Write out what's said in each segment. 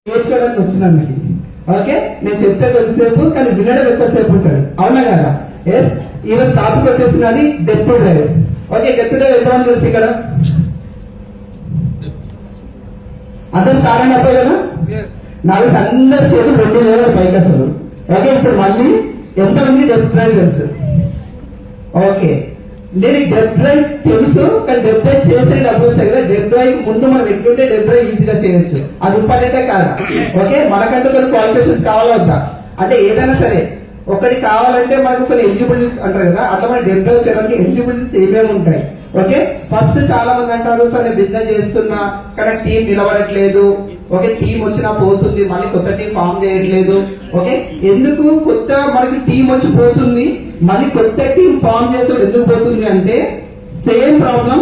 నేర్చుకోవడానికి వచ్చినాను మీకు. ఓకే, నేను చెప్పే కొద్దిసేపు కానీ వినడం ఎక్కువసేపు ఉంటుంది, అవునా కదా? ఎస్, ఈరోజు టాపిక్ వచ్చేసినది depth drive. Okay, depth drive ఎంతమంది తెలుసు ఇక్కడ? అందరు స్టార్ అయిన అబ్బాయి కదా? నాకు అందరు చేతులు 2 లేవర్ పైకి అసలు. ఓకే, ఇప్పుడు మళ్ళీ ఎంతమంది డెప్త్ డ్రైవ్ తెలుసు? ఓకే, నేను డెప్ డ్రైవ్ తెలుసు కానీ డెప్ డ్రైవ్ చేసే డబ్బులు వస్తాయి కదా. డెప్ డ్రైవ్ ముందు మనం ఎట్లుంటే డెప్ డ్రైవ్ ఈజీగా చేయొచ్చు, అది ఇంపార్టెంటే కాదా? ఓకే, మనకంటూ కొన్ని క్వాలిఫికేషన్స్ కావాలా వద్దా? అంటే ఏదైనా సరే ఒకటి కావాలంటే మనకు కొన్ని ఎలిజిబిలిటీస్ అంటారు కదా, అట్లా మన డెప్ డ్రైవ్ చేయడానికి ఎలిజిబిలిటీస్ ఏమేమి ఉంటాయి? ఓకే, ఫస్ట్ చాలా మంది అంటారు సార్ నేను బిజినెస్ చేస్తున్నా కానీ టీం నిలబడట్లేదు. ఓకే, టీం వచ్చినా పోతుంది, మళ్ళీ కొత్త టీం ఫామ్ చేయట్లేదు. ఓకే, ఎందుకు కొత్త మనకి టీం వచ్చి పోతుంది, మళ్ళీ కొత్త టీం ఫామ్ చేస్తే ఎందుకు పోతుంది అంటే same problem,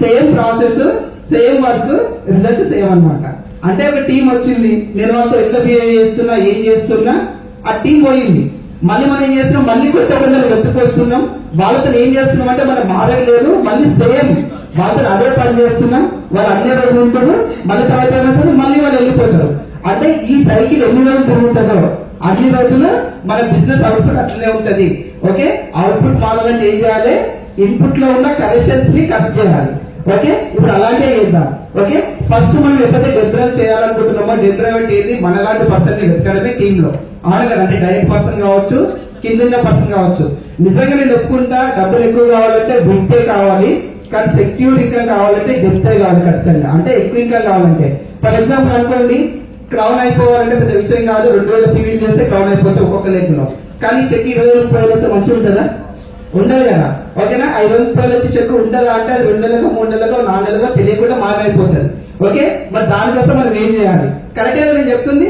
same process, same work, result same అన్నమాట. అంటే ఒక టీం వచ్చింది, నేను వాళ్ళతో ఎట్లా బిహేవ్ చేస్తున్నా, ఏం చేస్తున్నా, ఆ టీం పోయింది. మళ్ళీ మనం ఏం చేస్తున్నాం, మళ్ళీ కొత్త బంధువులు వెతుకొస్తున్నాం, వాళ్ళతో ఏం చేస్తున్నాం అంటే మనం మారట్లేదు, మళ్ళీ సేమ్ వాళ్ళతో అదే పని చేస్తున్నాం, వాళ్ళు అన్ని రోజులు ఉంటారు, మళ్ళీ తర్వాత ఏమవుతుంది, మళ్ళీ వాళ్ళు వెళ్ళిపోతారు. అంటే ఈ సైకిల్ ఎన్ని రోజులు తిరుగుతుందో అన్ని రోజులు మన బిజినెస్ అవుట్పుట్ అట్లనే ఉంటది. ఓకే, అవుట్పుట్ మారాలంటే ఏం చేయాలి? ఇన్పుట్ లో ఉన్న కరెక్షన్స్ ని కట్ చేయాలి. ఓకే, ఇప్పుడు అలాంటివి చేద్దాం. ఓకే, ఫస్ట్ మనం ఎప్పుడైతే డెప్ డ్రైవ్ చేయాలనుకుంటున్నామో, డెప్ డ్రైవ్ అంటే ఏది? మనలాంటి పర్సన్ ని వెతకడమే టీమ్ లో. అవును కదా? అంటే డైరెక్ట్ పర్సన్ కావచ్చు, కింద ఉన్న పర్సన్ కావచ్చు. నిజంగా నేను ఒప్పుకుంటా, డబ్బులు ఎక్కువ కావాలంటే బిట్టే కావాలి, కానీ సెక్యూర్ ఇన్కమ్ కావాలంటే డెప్తే కావాలి ఖచ్చితంగా. అంటే ఎక్కువ ఇన్కమ్ కావాలంటే ఫర్ ఎగ్జాంపుల్ అనుకోండి, క్రౌన్ అయిపోవాలంటే పెద్ద విషయం కాదు, 2000 టీవీలు చేస్తే క్రౌన్ అయిపోతే ఒక్కొక్క లేఖలో. కానీ చెక్ 20,000 రూపాయలు వస్తే మంచిగా ఉంటుందా? ఉండదు కదా. ఓకేనా? 5,000 రూపాయలు వచ్చి చెక్ ఉంటుందా అంటే అది 2 నెలలకు 3 నెలలకు 4 నెలలకు తెలియకుండా మాయమైపోతుంది. ఓకే, మరి దానికోసం మనం ఏం చేయాలి? కరెక్ట్ గా నేను చెప్తుంది.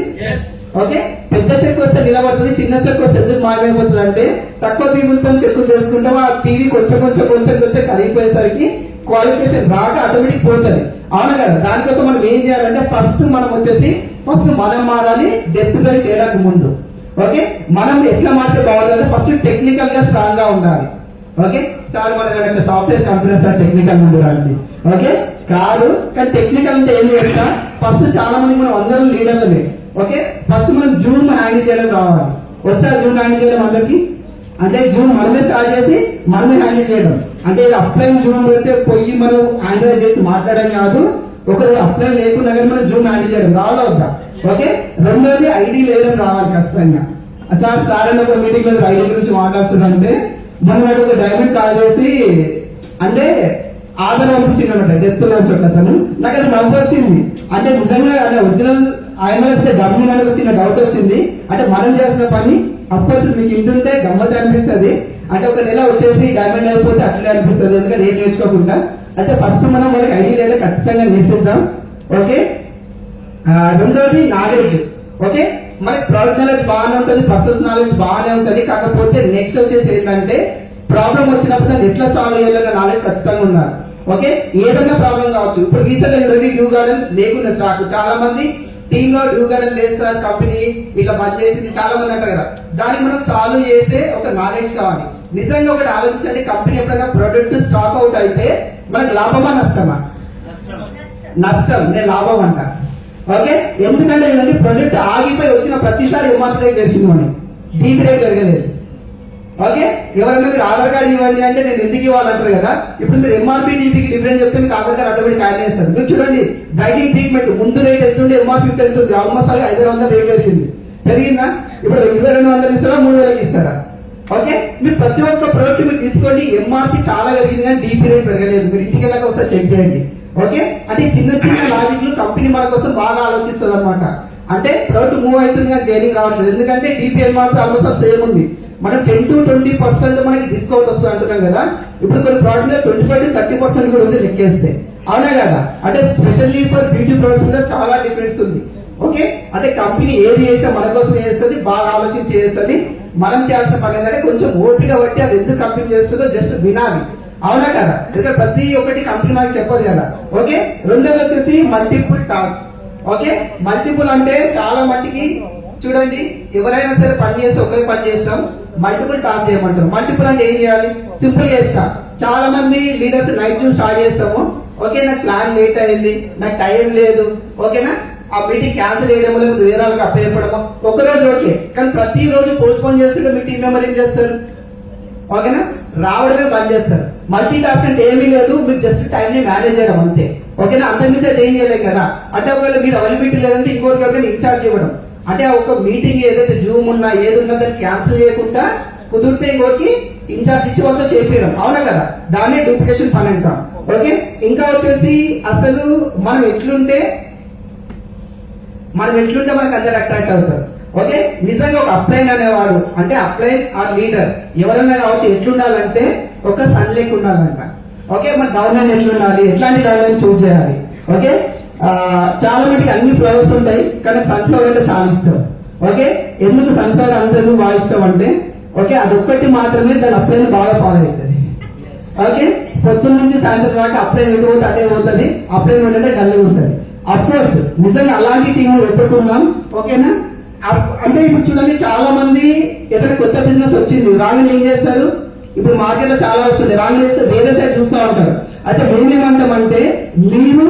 ఓకే, పెద్ద చెక్ వస్తే నిలబడుతుంది, చిన్న చెక్ వస్తే ఎందుకు మాయమైపోతుంది అంటే తక్కువ పీపుల్ తో చెక్కులు చేసుకుంటాం, ఆ టీవీ కొంచెం కొంచెం కొంచెం కొంచెం కరిగిపోయేసరికి క్వాలిఫికేషన్ రాక ఆటోమేటిక్ పోతుంది. అవును కదా? దానికోసం మనం ఏం చేయాలంటే ఫస్ట్ మనం మారాలి డెప్త్ డ్రైవ్ చేయడానికి ముందు. ఓకే, మనం ఎట్లా మారితే బాగుండాలంటే ఫస్ట్ టెక్నికల్ గా స్ట్రాంగ్ గా ఉండాలి. ఓకే, సార్ మన సాఫ్ట్వేర్ కంపెనీ సార్ టెక్నికల్ ముందు రండి. ఓకే, కాదు, కానీ టెక్నికల్ అంటే ఏం చేస్తా? ఫస్ట్ చాలా మంది మనం అందరం లీడర్లమే. ఓకే, ఫస్ట్ మనం జూమ్ హ్యాండిల్ చేయడం రావాలి. వచ్చా జూమ్ హ్యాండిల్ చేయడం అందరికి? అంటే జూమ్ మనమే స్టార్ట్ చేసి మనమే హ్యాండిల్ చేయడం. అంటే ఇది అప్లైన్ జూమ్ పెడితే పోయి మనం హ్యాండిల్ చేసి మాట్లాడడం కాదు, ఒకరు అప్లైన్ లేకున్నా కానీ మనం జూమ్ హ్యాండిల్ చేయడం రావాలా వద్దా? ఓకే, రెండోది ఐడి లేయడం రావాలి ఖచ్చితంగా. సార్ అన్న ఒక మీటింగ్ లో ఐడి గురించి మాట్లాడుతున్నంటే మనం ఒక డైమండ్ కాల్ చేసి అంటే ఆధార్ పంపించింది అనమాట డెప్త్ లో అతను. నాకు అది నవ్వు వచ్చింది. అంటే నిజంగా అదే ఒరిజినల్ ఆయన డబ్బు నాకు వచ్చిన డౌట్ వచ్చింది. అంటే మనం చేసిన పని అఫ్కోర్స్ మీకు ఇంటుంటే గమ్మత్ అనిపిస్తుంది. అంటే ఒక నెల వచ్చేసి డైమండ్ అయిపోతే అట్లే అనిపిస్తుంది, ఎందుకంటే ఏం నేర్చుకోకుండా. అయితే ఫస్ట్ మనం వాళ్ళకి ఐడి లేదా ఖచ్చితంగా నేర్పిద్దాం. ఓకే, రెండోది నాలెడ్జ్. ఓకే, మనకి ప్రొడక్ట్ నాలెడ్జ్ బాగానే ఉంటుంది, పర్సనల్ నాలెడ్జ్ బాగానే ఉంటుంది. కాకపోతే నెక్స్ట్ వచ్చేసి ఏంటంటే ప్రాబ్లం వచ్చినప్పుడు దాన్ని ఎట్లా సాల్వ్ చేయాలన్న నాలెడ్జ్ ఖచ్చితంగా ఉండాలి. ఓకే, ఏదైనా ప్రాబ్లం కావచ్చు. ఇప్పుడు రీసెంట్ గా డ్యూ గార్డెన్ లేకుండా స్టాక్ చాలా మంది టీమ్ లో డ్యూ గార్డెన్ లేదు సార్, కంపెనీ ఇట్లా బంద్ చేసింది చాలా మంది అంటారు కదా. దానికి మనం సాల్వ్ చేసే ఒక నాలెడ్జ్ కావాలి. నిజంగా ఒకటి ఆలోచించండి, కంపెనీ ఎప్పుడైనా ప్రొడక్ట్ స్టాక్ అవుట్ అయితే మనకు లాభమా నష్టమా? నష్టం. నేను లాభం అంట. ఓకే, ఎందుకంటే ఏంటంటే ప్రొడక్ట్ ఆగిపోయి వచ్చిన ప్రతిసారి ఎంఆర్పీ రేట్ పెరిగింది, మనం డీపీ రేట్ పెరగలేదు. ఓకే, ఎవరైనా మీరు ఆధార్ కార్డు ఇవ్వండి అంటే నేను ఎందుకు ఇవ్వాలంటారు కదా. ఇప్పుడు మీరు ఎంఆర్పీ డీపీకి డిఫరెన్స్ చెప్తే మీకు ఆధార్ కార్డు ఆటోమేటిక్ యాడ్ చేస్తారు. మీరు చూడండి, బ్రైటింగ్ ట్రీట్మెంట్ ముందు రేట్ వెళ్తుండే ఎంఆర్పీ వెళ్తుంది, ఆల్మోస్ట్ 500 రేట్ పెరిగింది. పెరిగిందా? ఇప్పుడు 2200 ఇస్తారా, 3000 ఇస్తారా? ఓకే, మీరు ప్రతి ఒక్క ప్రోడక్ట్ మీరు తీసుకోండి, ఎంఆర్పీ చాలా పెరిగింది కానీ డీపీ రేట్ పెరగలేదు. మీరు ఇంటికి వెళ్ళాక ఒకసారి చెక్ చేయండి. ఓకే, అంటే చిన్న చిన్న లాజిక్లు కంపెనీ మన కోసం బాగా ఆలోచిస్తుంది అనమాట. అంటే ప్రోడక్ట్ మూవ్ అవుతుంది కానీ జైనింగ్ రావట్లేదు, ఎందుకంటే డీపీ ఎంఆర్పీ ఆల్మోస్ట్ సేమ్ ఉంది. మనం 10 to 20% మనకి డిస్కౌంట్ వస్తుంది అంటున్నాం కదా. ఇప్పుడు కొన్ని ప్రోడక్ట్ 25 to 30% కూడా ఉంది లెక్కేస్తే, అవునా కదా? అంటే స్పెషల్లీ ఫర్ బ్యూటీ ప్రొడక్ట్స్ మీద చాలా డిఫరెన్స్ ఉంది. ఓకే, అంటే కంపెనీ ఏది చేస్తే మన కోసం చేస్తుంది, బాగా ఆలోచించి చేస్తుంది. మనం చేయాల్సిన పని ఏంటంటే కొంచెం ఓపిక బట్టి అది ఎందుకు కంపెనీ చేస్తుందో జస్ట్ వినాలి, అవునా కదా? ఎందుకంటే ప్రతి ఒక్కటి కంపెనీ మనకి చెప్పదు కదా. ఓకే, రెండోది వచ్చేసి మల్టిపుల్ టాస్క్. ఓకే, మల్టిపుల్ అంటే చాలా మట్టికి చూడండి, ఎవరైనా సరే పని చేస్తే ఒకే పని చేస్తాం, మల్టిపుల్ టాస్క్ చేయమంటారు. మల్టిపుల్ అంటే ఏం చేయాలి? సింపుల్ చేస్తా. చాలా మంది లీడర్స్ నైట్ జూమ్ స్టార్ట్ చేస్తాము. ఓకే, నాకు ప్లాన్ లేట్ అయింది, నాకు టైం లేదు. ఓకేనా, ఆ మీటింగ్ క్యాన్సిల్ చేయడమో లేకపోతే వేరే వాళ్ళకి అప్పచెప్పడమో ఒకరోజు ఓకే, కానీ ప్రతిరోజు పోస్ట్ పోన్ చేస్తుంటే మీ టీం మెంబర్ ఏం చేస్తారు? ఓకేనా, రావడమే బంద్ చేస్తారు. మల్టీ టాస్క్ అంటే ఏమీ లేదు, మీరు జస్ట్ టైం ని మేనేజ్ చేయడం అంతే. ఓకేనా, అంతకుమించి అయితే ఏం చేయలేం కదా. అంటే ఒకవేళ మీరు అవైలబిలిటీ లేదంటే ఇంకోరికి ఎవరైనా ఇన్ఛార్జ్ ఇవ్వడం, అంటే ఒక మీటింగ్ ఏదైతే జూమ్ ఉన్నా ఏది ఉన్నా దాన్ని క్యాన్సిల్ చేయకుండా కుదిరితే ఇంకోరికి ఇన్ఛార్జ్ ఇచ్చి వాళ్ళతో చేపించడం, అవునా కదా, దాన్నే డూప్లికేషన్ పని అంటాం. ఓకే, ఇంకా వచ్చేసి అసలు మనం ఎట్లుంటే మనకు అందరు అట్రాక్ట్ అవుతారు. ఓకే, నిజంగా ఒక అప్లైన్ అనేవాడు, అంటే అప్లైన్ ఆర్ లీడర్ ఎవరైనా కావచ్చు, ఎట్లుండాలంటే ఒక సన్ లెక్క ఉండాలంట. ఓకే, మన డౌన్లైన్ ఎట్లుండాలి, ఎట్లాంటి డౌన్లైన్ చూస్ చేయాలి. ఓకే, చాలా మటుకు అన్ని ఫ్లవర్స్ ఉంటాయి, కానీ సన్ఫ్లవర్ అంటే చాలా ఇష్టం. ఓకే, ఎందుకు సన్ఫ్లవర్ అందరూ బాగా ఇష్టం అంటే, ఓకే, అదొక్కటి మాత్రమే దాని అప్లైన్ బాగా ఫాలో అవుతుంది. ఓకే, పొద్దున్న నుంచి సాయంత్రం దాకా అప్లైన్ ఎటు పోతే అటే పోతుంది, అప్లైన్ ఉంటే డల్గా ఉంటుంది. అఫ్ కోర్స్ నిజంగా అలాంటి టీం పెట్టుకున్నాం. ఓకేనా, అంటే ఇప్పుడు చూడండి, చాలా మంది ఏదైనా కొత్త బిజినెస్ వచ్చింది రాగానే ఏం చేస్తారు, ఇప్పుడు మార్కెట్ లో చాలా వస్తుంది, రాగానే చేస్తే వేరే సైడ్ చూస్తూ ఉంటారు. అయితే మేమేమంటామంటే, మీరు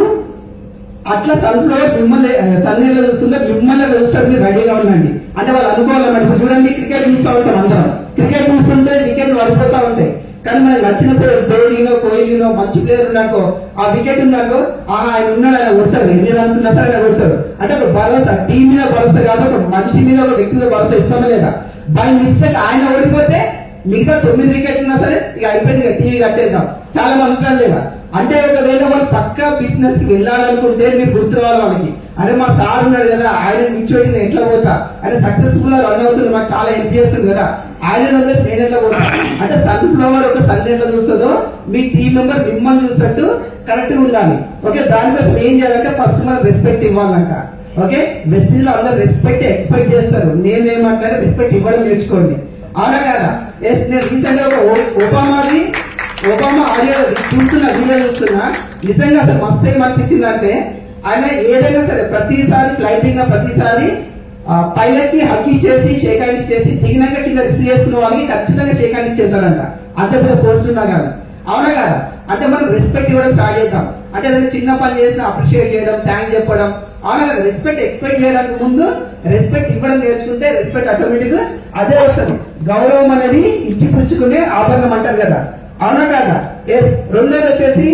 అట్లా సన్ఫ్లవర్ మిమ్మల్ని సన్నీళ్ళు చూస్తుంటే మిమ్మల్ని చూస్తారు, మీరు రెడీగా ఉండండి. అంటే వాళ్ళు అనుకోవాలన్నమాట. ఇప్పుడు చూడండి, క్రికెట్ చూస్తూ ఉంటాం అందరం, క్రికెట్ చూస్తుంటే వికెట్ పడిపోతా ఉంటాయి, కానీ మనకు నచ్చిన ప్లేయర్ ధోనీనో కోహ్లీనో మంచి ప్లేయర్ ఉన్నాకో, ఆ వికెట్ ఉందనుకో, ఆయన ఉన్నాడు, ఆయన కొడతాడు, ఎన్ని రన్స్ ఉన్నా సరే ఆయన కొడతాడు. అంటే ఒక భరోసా, టీం మీద భరోసా కాదు, ఒక మనిషి మీద ఒక వ్యక్తి మీద భరోసా ఇస్తామా లేదా. బై మిస్టేక్ ఆయన ఓడిపోతే మిగతా 9 వికెట్లు ఉన్నా సరే ఇక అయిపోయింది, ఇక టీవీ కట్టేద్దాం, చాలా మంది లేదా. అంటే ఒకవేళ వాళ్ళు పక్కా బిజినెస్ కి వెళ్ళాలనుకుంటే మీరు గుర్తు రావాలి వాళ్ళకి, అరే మా సార్ ఉన్నాడు కదా, ఆయన నిల్చోటి నేను ఎట్లా పోతా, ఆయన సక్సెస్ఫుల్ గా రన్ అవుతుంది, మాకు చాలా హెల్ప్ చేస్తుంది కదా, ఆయన వదిలేసి నేను ఎట్లా పోతా. అంటే సన్ఫ్లవర్ ఒక సన్ ఎట్లా చూస్తుందో మీ టీం మెంబర్ మిమ్మల్ని చూసినట్టు కరెక్ట్ గా ఉండాలి. ఓకే, దానికోసం ఏం చేయాలంటే ఫస్ట్ మనం రెస్పెక్ట్ ఇవ్వాలంట. ఓకే, వెస్టీజ్ లో అందరు రెస్పెక్ట్ ఎక్స్పెక్ట్ చేస్తారు, నేనేమంటే రెస్పెక్ట్ ఇవ్వడం నేర్చుకోండి, అవునా కదా. ఎస్, నేను రీసెంట్ గా ఒబామా ఆడియో చూస్తున్నా, వీడియో చూస్తున్నా, నిజంగా అసలు మస్తు ఏమనిపించిందంటే, ఆయన ఏదైనా సరే ప్రతిసారి ఫ్లైట్ దిగిన ప్రతిసారి పైలట్ కి హక్ ఇచ్చేసి షేక్ హ్యాండ్ ఇచ్చేసి దిగినాక కింద రిసీవ్ చేసుకున్న వాళ్ళకి ఖచ్చితంగా షేక్ హ్యాండ్ ఇచ్చేస్తాడంట. అంత పెద్ద పోస్ట్ ఉన్నా కదా, అవునా కదా. అంటే మనం రెస్పెక్ట్ ఇవ్వడం స్టార్ట్ చేద్దాం. అంటే ఏదైనా చిన్న పని చేసినా అప్రిషియేట్ చేయడం, థ్యాంక్ చెప్పడం, అవునా కదా. రెస్పెక్ట్ ఎక్స్పెక్ట్ చేయడానికి ముందు రెస్పెక్ట్ ఇవ్వడం నేర్చుకుంటే రెస్పెక్ట్ ఆటోమేటిక్ అదే వస్తుంది. గౌరవం అనేది ఇచ్చి పుచ్చుకునే ఆభరణం అంటారు కదా, అవునా కదా. ఎస్, రెండోది వచ్చేసి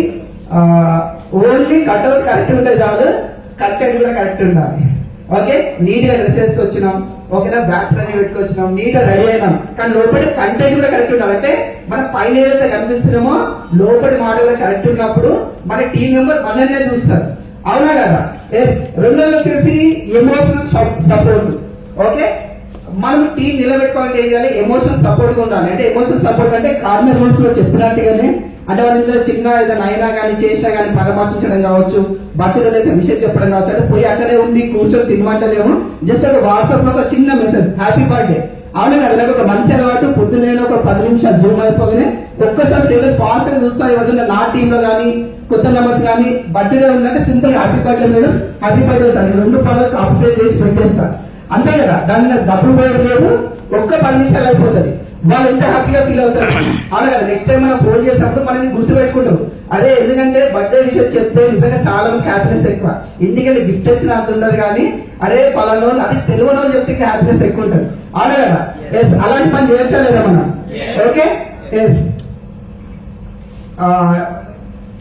ఓన్లీ కట్అవుట్ కరెక్ట్ ఉంటే చాలు, కంటెంట్ కూడా కరెక్ట్ ఉండాలి. ఓకే, నీట్ గా డ్రెస్ వేసుకొచ్చినాం, ఓకేనా, బ్యాగ్స్ అన్ని పెట్టుకొచ్చినాం, నీట్ గా రెడీ అయినాం, కానీ లోపలి కంటెంట్ కూడా కరెక్ట్ ఉండాలి. అంటే మన పైన ఏదైతే కనిపిస్తున్నామో లోపలి మాట కూడా కరెక్ట్ ఉన్నప్పుడు మన టీం మెంబర్ మనల్నే చూస్తారు, అవునా కదా. ఎస్, రెండోది వచ్చేసి ఎమోషనల్ సపోర్ట్. ఓకే, మనం టీం నిలబెట్టుకోవాలంటే ఏం చేయాలి, ఎమోషనల్ సపోర్ట్ గా ఉండాలి. అంటే ఎమోషనల్ సపోర్ట్ అంటే కార్నర్ రూల్స్ లో చెప్పినట్టుగానే, అంటే వాళ్ళ చిన్న ఏదైనా అయినా కానీ చేసినా కానీ పరామర్శించడం కావచ్చు, బర్త్డేలో అయితే విషయం చెప్పడం కావచ్చు, అంటే పోయి అక్కడే ఉండి కూర్చొని తినమంటలేము, జస్ట్ ఒక వాట్సాప్ లో ఒక చిన్న మెసేజ్ హ్యాపీ బర్త్డే, అవును కదా. నాకు ఒక మంచి అలవాటు, పొద్దున్నే ఒక 10 నిమిషాలు జూమ్ అయిపోగానే ఒక్కసారి స్టేటస్ ఫాస్ట్ గా చూస్తా, ఎవరైనా నా టీమ్ లో కానీ కొత్త నెంబర్స్ కానీ బర్త్డే ఉందంటే simple happy birthday madam, happy birthday sir, 2 పదాలకు అప్డేట్ చేసి పెట్టేస్తా, అంతే కదా. దాని డబ్బులు పోయేది లేదు, ఒక్క 10 నిమిషాలు అయిపోతుంది, వాళ్ళు ఎంత హ్యాపీగా ఫీల్ అవుతారు, అవును కదా. నెక్స్ట్ టైం మనం ఫోన్ చేసినప్పుడు మనం గుర్తు పెట్టుకుంటాం, అదే ఎందుకంటే బర్త్డే విషయం చెప్తే నిజంగా చాలా మంది హ్యాపీనెస్ ఎక్కువ. ఇంటికి వెళ్ళి గిఫ్ట్ వచ్చిన అంత ఉండదు, కానీ అరే పలానా వాళ్ళు అది తెలియని వాళ్ళు చెప్తే హ్యాపీనెస్ ఎక్కువ ఉంటుంది, అవును కదా. ఎస్, అలాంటి పని చేయొచ్చా లేదా మనం. Okay, yes,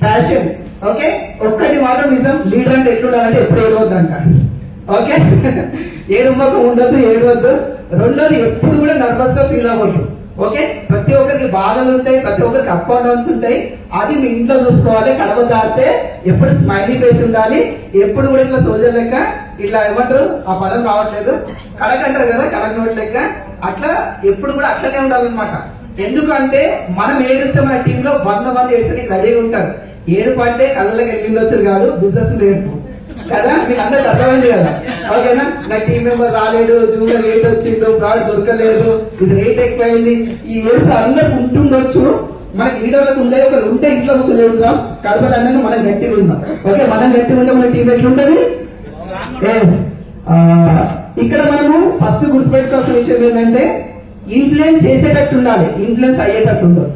passion. ఓకే, ఒక్కటి మాత్రం నిజం, లీడర్ అంటే ఎట్లుండాలంటే ఎప్పుడు ఏడవద్దంట. ఓకే, ఏడుమ్మకం ఉండొద్దు, ఏడవద్దు. రెండోది ఎప్పుడు కూడా నర్వస్ గా ఫీల్ అవ్వద్దు. ఓకే, ప్రతి ఒక్కరికి బాధలు ఉంటాయి, ప్రతి ఒక్కరికి అప్ అండ్ డౌన్స్ ఉంటాయి, అది మీ ఇంట్లో చూసుకోవాలి. కడవ దారితే ఎప్పుడు స్మైలీ ఫేస్ ఉండాలి, ఎప్పుడు కూడా ఇట్లా సోల్జర్ లెక్క, ఇట్లా ఏమంటారు ఆ పదం రావట్లేదు, కడకంటారు కదా, కడక నోట్ లెక్క, అట్లా ఎప్పుడు కూడా అట్లనే ఉండాలన్నమాట. ఎందుకంటే మనం ఏడిస్తే మన టీంలో 100 మంది ఏడ్చడానికి రెడీగా ఉంటారు. ఏడుపు అంటే కళ్ళకి వెళ్ళొచ్చు కాదు, బిజినెస్ ఏడుపు కదా, మీకు అందరికి అర్థమైంది కదా. ఓకేనా, నా టీం మెంబర్ రాలేడు, జూనియర్ రేట్ వచ్చిందో, ప్రోడక్ట్ దొరకలేదు, ఇది రేట్ ఎక్కువైంది, ఈ ఏడుపు అందరికి ఉంటుండొచ్చు. మనకి లీడర్లకు ఉండే ఒకరు ఉంటే ఇంట్లో కూర్చొని ఏడుతాం, కడపలు అన్నాక మనం గట్టిగా ఉందాం. ఓకే, మనం గట్టిగా ఉంటే మన టీం ఎట్లుంటది. ఇక్కడ మనము ఫస్ట్ గుర్తుపెట్టుకోవాల్సిన విషయం ఏంటంటే, ఇన్ఫ్లుయెన్స్ చేసేటట్టు ఉండాలి, ఇన్ఫ్లుయెన్స్ అయ్యేటట్టు ఉండదు.